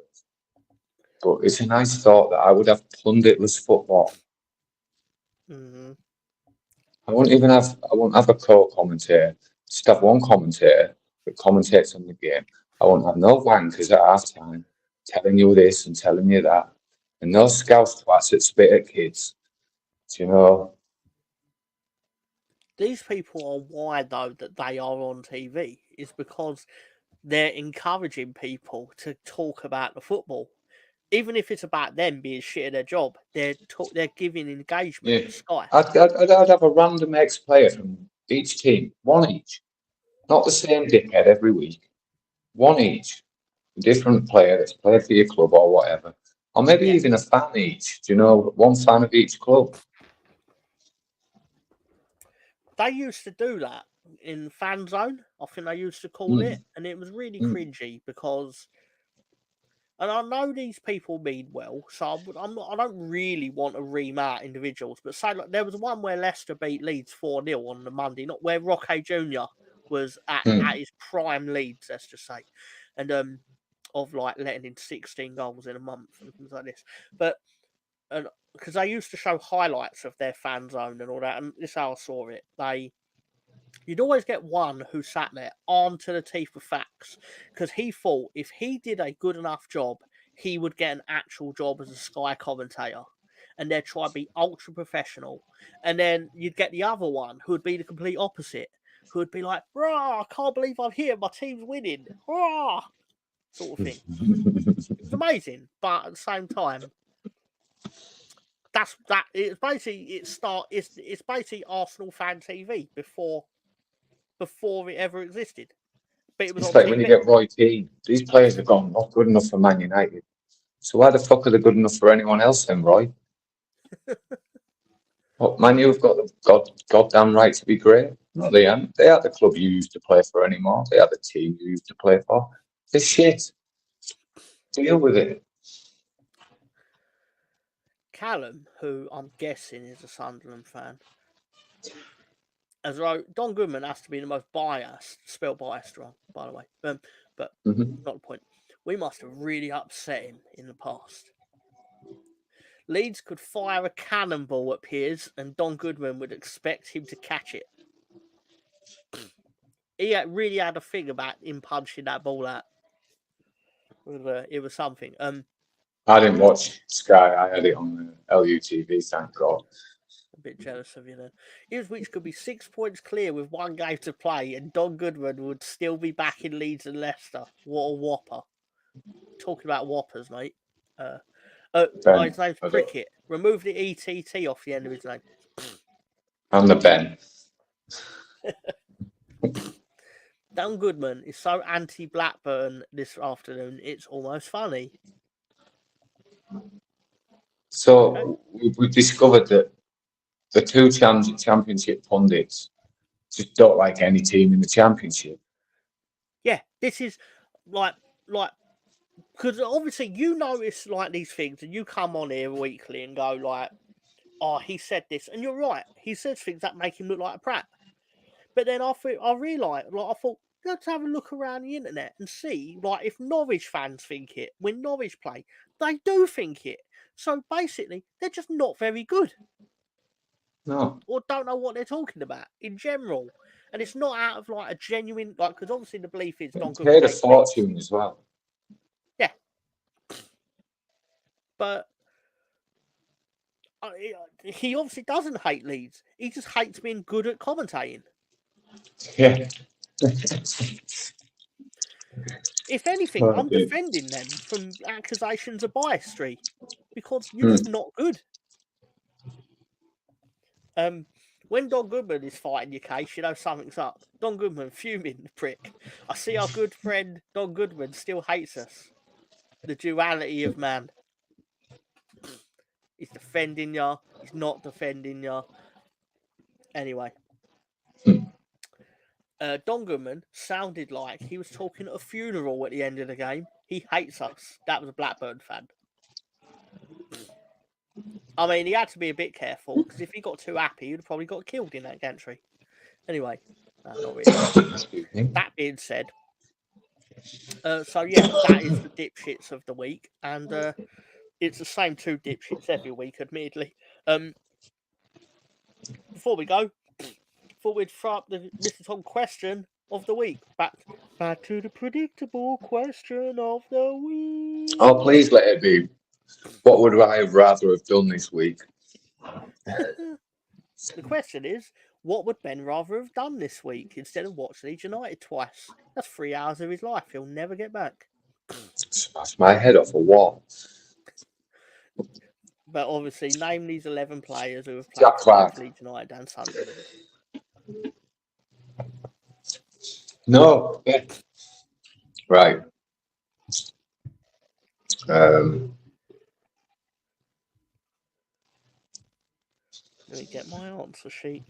B: but it's a nice thought that I would have punditless football.
A: Mm-hmm.
B: I won't have a co-commentator. Just have one commentator that commentates on the game. I won't have no wankers at half time telling you this and telling you that, and no scouse twats that spit at kids. Do you know?
A: These people are why, though, that they are on TV is because they're encouraging people to talk about the football. Even if it's about them being shit at their job, they're giving engagement
B: Yeah.
A: to Sky.
B: I'd have a random ex-player from each team, one each, not the same dickhead every week, one each, a different player that's played for your club or whatever, or maybe even a fan each. Do you know, one fan of each club?
A: They used to do that in Fan Zone. I think they used to call it, and it was really cringy because. And I know these people mean well, so I don't really want to ream out individuals. But say like there was one where Leicester beat Leeds 4-0 on the Monday, not where Roque Junior was at his prime Leeds, let's just say, and of like letting in 16 goals in a month and things like this. But and because they used to show highlights of their Fan Zone and all that, and this is how I saw it. You'd always get one who sat there armed to the teeth with facts because he thought if he did a good enough job, he would get an actual job as a Sky commentator. And they'd try to be ultra professional. And then you'd get the other one who would be the complete opposite, who would be like, "Rah, I can't believe I'm here. My team's winning. Rah," sort of thing. It was amazing. But at the same time, it's basically Arsenal fan TV before it ever existed. But it was
B: It's
A: on
B: like when you
A: TV.
B: get Roy Keane, these players have gone not good enough for Man United. So why the fuck are they good enough for anyone else then, Roy? What, Man U have got the goddamn right to be great? No, they aren't. They are the club you used to play for anymore. They are the team you used to play for. They're shit. Deal with it.
A: Callum, who I'm guessing is a Sunderland fan, as though Don Goodman has to be the most biased, spelled biased wrong, by the way. But not the point. We must have really upset him in the past. Leeds could fire a cannonball at Piers, and Don Goodman would expect him to catch it. He really had a thing about him punching that ball out. It was something.
B: I didn't watch Sky. I had it on LUTV, thank God.
A: A bit jealous of you then. Ipswich could be 6 points clear with one game to play, and Don Goodman would still be back in Leeds and Leicester. What a whopper! Talking about whoppers, mate. His name's Prickett. Remove the ETT off the end of his name.
B: And the Ben.
A: Don Goodman is so anti-Blackburn this afternoon, it's almost funny.
B: So we've discovered that the two championship pundits just don't like any team in the championship.
A: Yeah, this is like because obviously you notice like these things, and you come on here weekly and go like, "Oh, he said this," and you're right. He says things that make him look like a prat. But then I realised, like, I thought, let's have a look around the internet and see, like, if Norwich fans think it when Norwich play, they do think it. So basically, they're just not very good,
B: No,
A: or don't know what they're talking about in general. And it's not out of like a genuine, like, because obviously the belief is Don Goodman
B: paid a
A: hates Leeds.
B: fortune as well.
A: Yeah, but he obviously doesn't hate Leeds. He just hates being good at commentating.
B: Yeah.
A: If anything, I'm
B: Okay.
A: defending them from accusations of biasry because you're just not good. When Don Goodman is fighting your case, you know something's up. Don Goodman fuming, the prick. I see our good friend Don Goodman still hates us. The duality of man. He's defending ya. He's not defending ya. Anyway. Don Goodman sounded like he was talking at a funeral at the end of the game. He hates us. That was a Blackburn fan. I mean, he had to be a bit careful because if he got too happy, he'd have probably got killed in that gantry. Anyway, not really. That being said, so yeah, that is the dipshits of the week, and it's the same two dipshits every week, admittedly. Before we go, thought we'd throw up the Mr. Tom question of the week. Back to the predictable question of the week.
B: Oh, please let it be. What would I have rather have done this week?
A: The question is, what would Ben rather have done this week instead of watch Leeds United twice? That's 3 hours of his life he'll never get back.
B: Smash my head off a wall.
A: But obviously, name these 11 players who have played
B: Jack
A: for
B: Clark.
A: Leeds United and Sunderland.
B: No. Yeah. Right.
A: Let me get my answer sheet.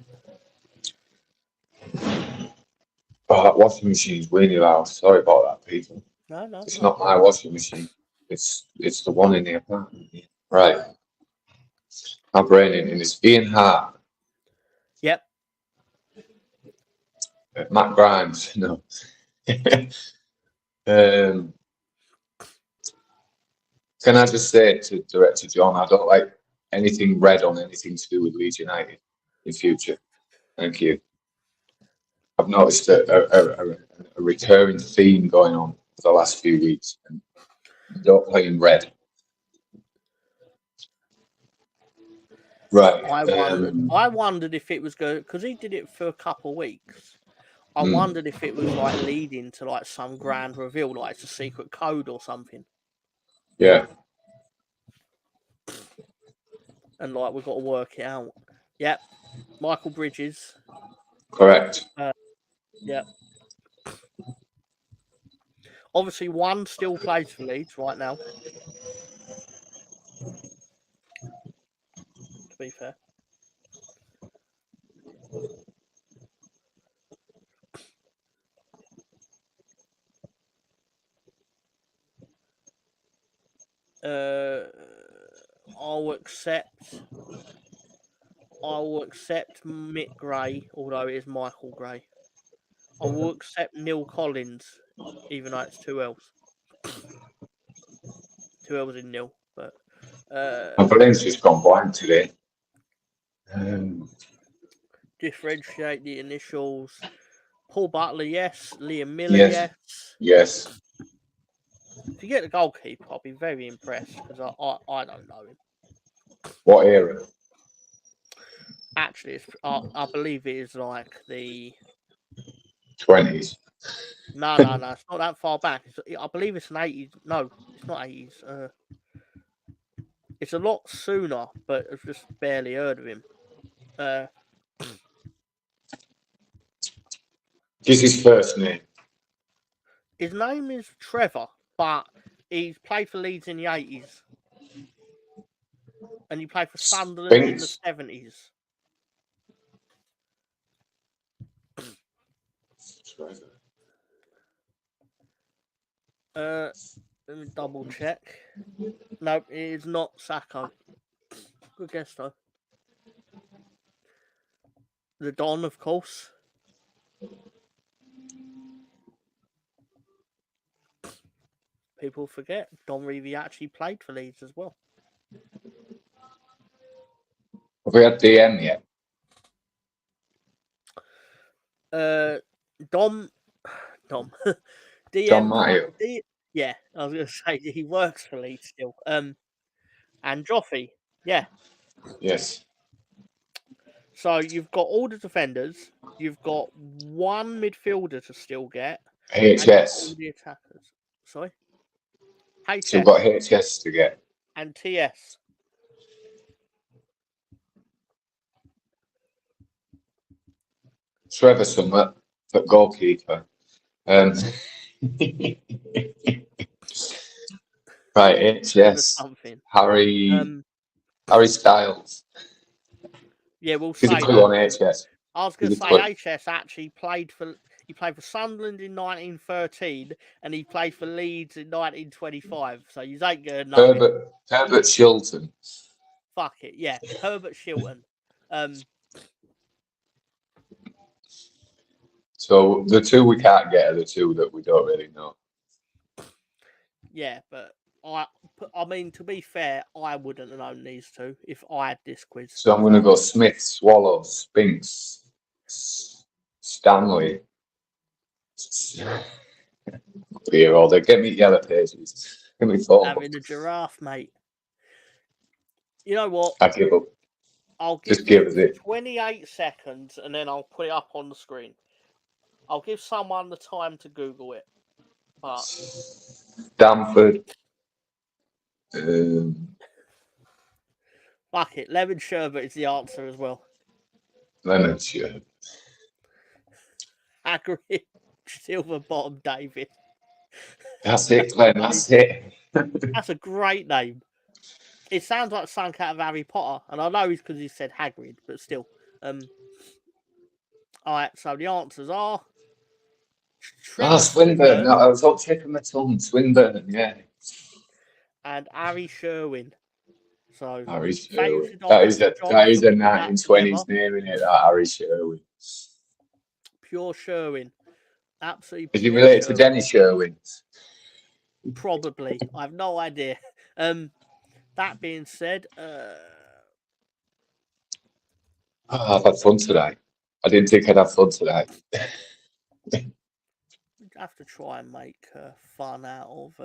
B: Oh, that washing machine's really loud. Sorry about that, people.
A: No.
B: It's not my washing machine. It's the one in the apartment. Right. My brain in it's Ian Hart.
A: Yep.
B: Matt Grimes. No. Can I just say to Director John, I don't like anything red on anything to do with Leeds United in future. Thank you. I've noticed a recurring theme going on for the last few weeks. And don't play in red. Right.
A: I wondered if it was going because he did it for a couple of weeks. I wondered if it was like leading to like some grand reveal, like it's a secret code or something.
B: Yeah.
A: And like we've got to work it out. Yep. Michael Bridges.
B: Correct.
A: Yep. Obviously, one still plays for Leeds right now. To be fair. I'll accept Mick Gray, although it is Michael Gray. I will accept Neil Collins, even though it's 2 L's. 2 L's in Neil, but
B: My brain's just gone blank today.
A: Differentiate the initials. Paul Butler, yes. Liam Miller,
B: yes.
A: If you get the goalkeeper, I'll be very impressed because I don't know him.
B: What era?
A: Actually, I believe it is like the
B: 20s.
A: No, it's not that far back. I believe it's an 80s. No, it's not 80s. It's a lot sooner, but I've just barely heard of him.
B: Guess his first name.
A: His name is Trevor, but he's played for Leeds in the 80s. and he played for Sunderland in the
B: Spinks.
A: 70s. Let me double check. No, it is not Sacco. Good guess though. The Don, of course. People forget Don Revie actually played for Leeds as well.
B: Have we had DM yet?
A: Dom, DM.
B: John Matthew.
A: Yeah, I was going to say he works for Leeds still. And Joffy, yeah.
B: Yes.
A: So you've got all the defenders. You've got one midfielder to still get. And you've got all
B: HS.
A: the attackers. Sorry?
B: Still
A: HS
B: got HS to get.
A: and TS.
B: Trevor Summit, at goalkeeper. Right, HS.
A: Something.
B: Harry Styles.
A: Yeah, we'll
B: He's
A: say
B: a clue
A: that.
B: on HS.
A: I was going to say HS actually played for Sunderland in 1913 and he played for Leeds in 1925. So you ain't going to know it.
B: Herbert Shilton.
A: Fuck it, yeah, Herbert Shilton.
B: So the two we can't get are the two that we don't really know.
A: Yeah, but I mean, to be fair, I wouldn't have known these two if I had this quiz.
B: So I'm going to go Smith, Swallow, Spinks, Stanley. Here all day. Get me yellow pages. Give me four.
A: Having a giraffe, mate. You know what?
B: I give up.
A: I'll
B: Just
A: give
B: us it.
A: 28 seconds and then I'll put it up on the screen. I'll give someone the time to Google it. But
B: Stamford.
A: Fuck it. Lemon sherbet is the answer as well.
B: Lemon sherbet.
A: Hagrid, Silver Bottom David.
B: That's it, Glenn. That's it.
A: That's a great name. It sounds like sunk out of Harry Potter, and I know it's because he said Hagrid, but still. All right, so the answers are
B: Swinburne. No, I was up taking my tongue. Swinburne, yeah.
A: And Harry Sherwin. So
B: Harry
A: Sherwin.
B: That is a 1920s name, isn't it? That Harry Sherwin.
A: Pure Sherwin. Absolutely.
B: Is he related to Dennis Sherwin?
A: Probably. I have no idea. That being said,
B: I've had fun today. I didn't think I'd have fun today.
A: Have to try and make fun out of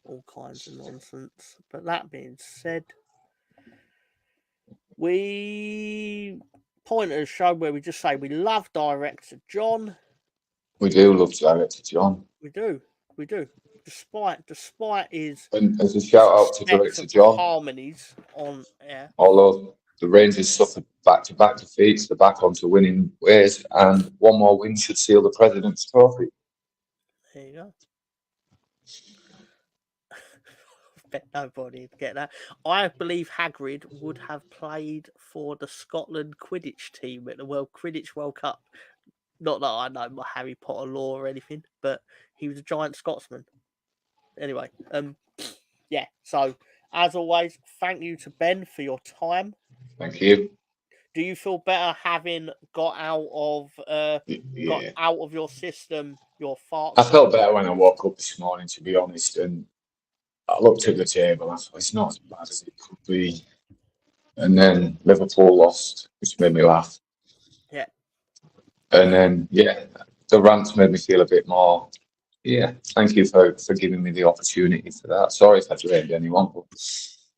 A: all kinds of nonsense. But that being said, we point at a show where we just say we love director John.
B: We do love director John.
A: We do. Despite his
B: and as a shout out to director John,
A: harmonies on air.
B: Although the Rangers suffered back-to-back defeats, they're back onto winning ways, and one more win should seal the President's Trophy.
A: There you go. Bet nobody would get that. I believe Hagrid would have played for the Scotland Quidditch team at the Quidditch World Cup. Not that I know my Harry Potter lore or anything, but he was a giant Scotsman. Anyway, yeah. So as always, thank you to Ben for your time.
B: Thank you.
A: Do you feel better having got out of your system your farts?
B: I felt better when I woke up this morning, to be honest, and I looked at the table. I thought it's not as bad as it could be. And then Liverpool lost, which made me laugh.
A: Yeah.
B: And then the rants made me feel a bit more. Yeah, thank you for giving me the opportunity for that. Sorry if I drained anyone. But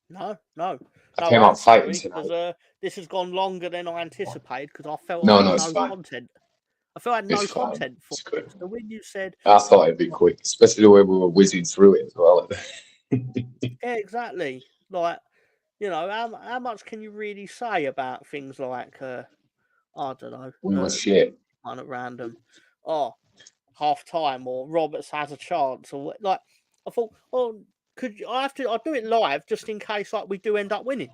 A: No.
B: I came out fighting tonight.
A: Because this has gone longer than I anticipated because I felt
B: no
A: content. I felt I had no content for it. So when you said...
B: I thought it'd be quick, especially the way we were whizzing through it as well.
A: Yeah, exactly. Like, you know, how much can you really say about things like, I don't know.
B: Shit.
A: Kind of random. Oh, half time or Roberts has a chance or like I thought, I do it live just in case like we do end up winning.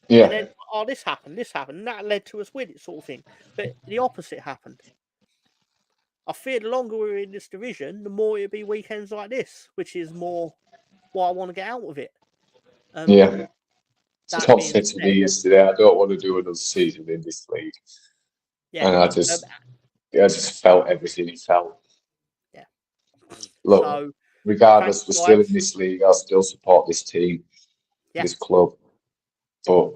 B: Yeah.
A: And then, this happened, and that led to us winning, sort of thing. But the opposite happened. I fear the longer we're in this division, the more it'll be weekends like this, which is more what I want to get out of it.
B: Yeah.
A: That
B: Top
A: being
B: said to me
A: said,
B: yesterday, I don't want to do another season in this league.
A: yeah,
B: And I just felt everything he felt.
A: yeah.
B: Look,
A: So,
B: regardless,
A: thanks,
B: we're still
A: guys.
B: in this league. I'll still support this team,
A: Yeah.
B: this club. But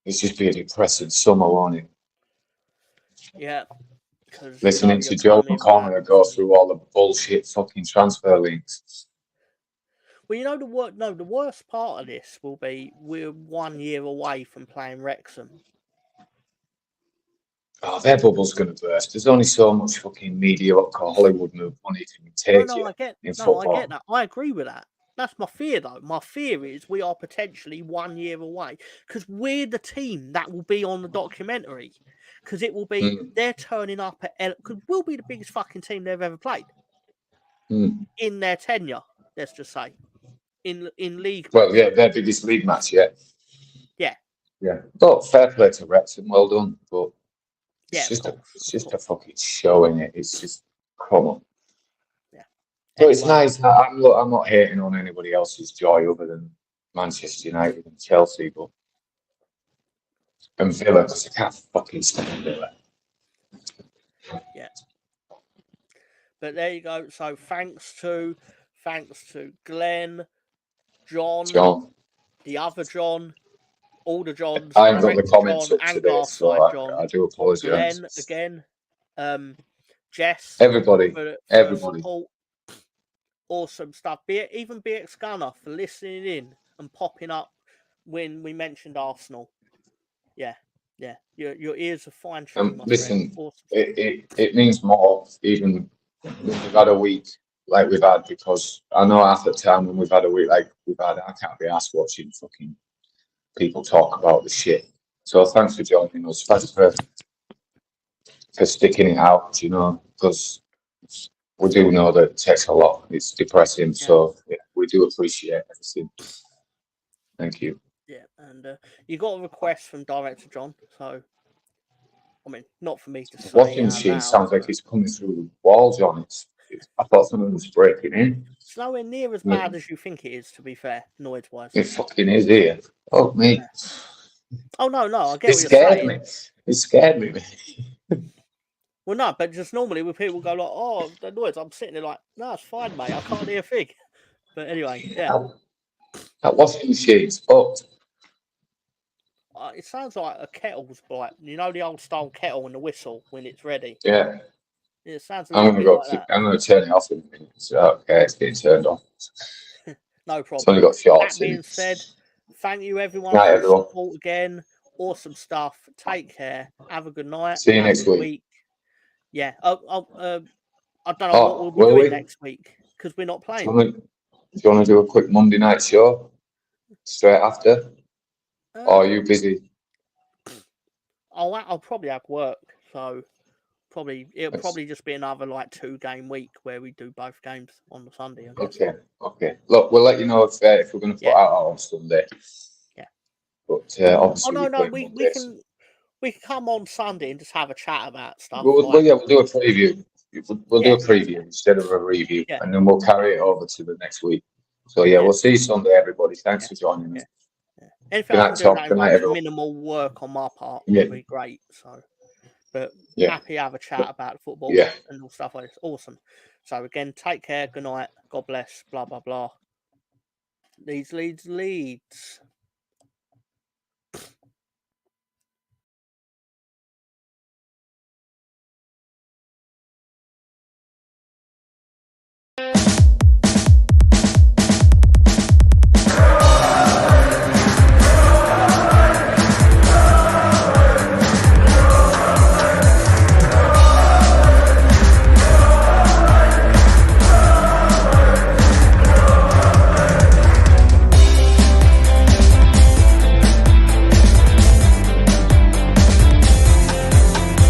B: it's just been a depressing summer, wasn't it?
A: Yeah. Because
B: Listening to
A: you're
B: Joe
A: totally
B: Connor go through all the bullshit fucking transfer links.
A: Well, the worst part of this will be we're 1 year away from playing Wrexham.
B: Oh, their bubble's going to burst. There's only so much fucking mediocre Hollywood money can take
A: I get
B: football.
A: that. I agree with that. That's my fear, though. My fear is we are potentially 1 year away because we're the team that will be on the documentary. Because it will be they're turning up at because we'll be the biggest fucking team they've ever played in their tenure. Let's just say in league.
B: Well, yeah, their biggest league match yet.
A: Yeah.
B: Yeah. But fair play to Wrexham, well done. But
A: Yeah,
B: it's just a fucking show, in it. It's just come on.
A: Yeah.
B: But it's nice. I'm not hating on anybody else's joy other than Manchester United and Chelsea, and Villa, because I can't fucking stand Villa.
A: Yeah. But there you go. So thanks to Glenn, John, the other John, all the Johns,
B: I haven't got the
A: Director
B: comments
A: John
B: up
A: and
B: today,
A: Garside
B: so
A: John,
B: I do apologise.
A: Glenn again, Jess,
B: Everybody.
A: for support. Awesome stuff. Even BX Gunner for listening in and popping up when we mentioned Arsenal. Yeah. Your ears are fine tuned, my
B: listen,
A: friend. Awesome.
B: It means more even when we've had a week like we've had, because I know half the time when we've had a week like we've had, I can't be asked watching fucking people talk about the shit. So thanks for joining us. Thanks for sticking it out, because we do know that it takes a lot. It's depressing, so we do appreciate everything. Thank you.
A: Yeah, and you got a request from Director John, so I mean, not for me to say.
B: Washing machine sounds like it's coming through the walls on it. I thought someone was breaking in.
A: It's nowhere near as bad as you think it is, to be fair, noise-wise.
B: It fucking is here. Oh, me.
A: Yeah. Oh, no, I get what you're saying.
B: It scared me.
A: Well, no, but just normally when people go like, oh, the noise, I'm sitting there like, no, it's fine, mate. I can't hear a fig. But anyway, yeah.
B: That washing machine's fucked.
A: It sounds like a kettle's like, the old style kettle and the whistle when it's ready.
B: Yeah.
A: It sounds a little bit like that.
B: I'm going to turn it off in a minute. So, okay, it's getting turned off.
A: No problem.
B: It's only got shorts
A: That being
B: in.
A: said, thank you everyone
B: Night,
A: for
B: everyone.
A: the support again. Awesome stuff. Take care. Have a good night.
B: See you next week.
A: Yeah. I don't know what we'll be doing next week because we're not playing.
B: Do you want to do a quick Monday night show straight after? Or are you busy?
A: I'll probably have work, so it'll probably just be another 2-game week where we do both games on the Sunday, I guess.
B: Okay. Look, we'll let you know if we're going to put out on Sunday.
A: Yeah.
B: But obviously,
A: we can come on Sunday and just have a chat about stuff.
B: We'll do a preview. We'll do a preview instead of a review, and then we'll carry it over to the next week. So we'll see you Sunday, everybody. Thanks for joining us.
A: Anything I can do that involves minimal work on my part would be great. So, but happy to have a chat about football and all stuff like this. Awesome. So again, take care. Good night. God bless. Blah blah blah. Leeds.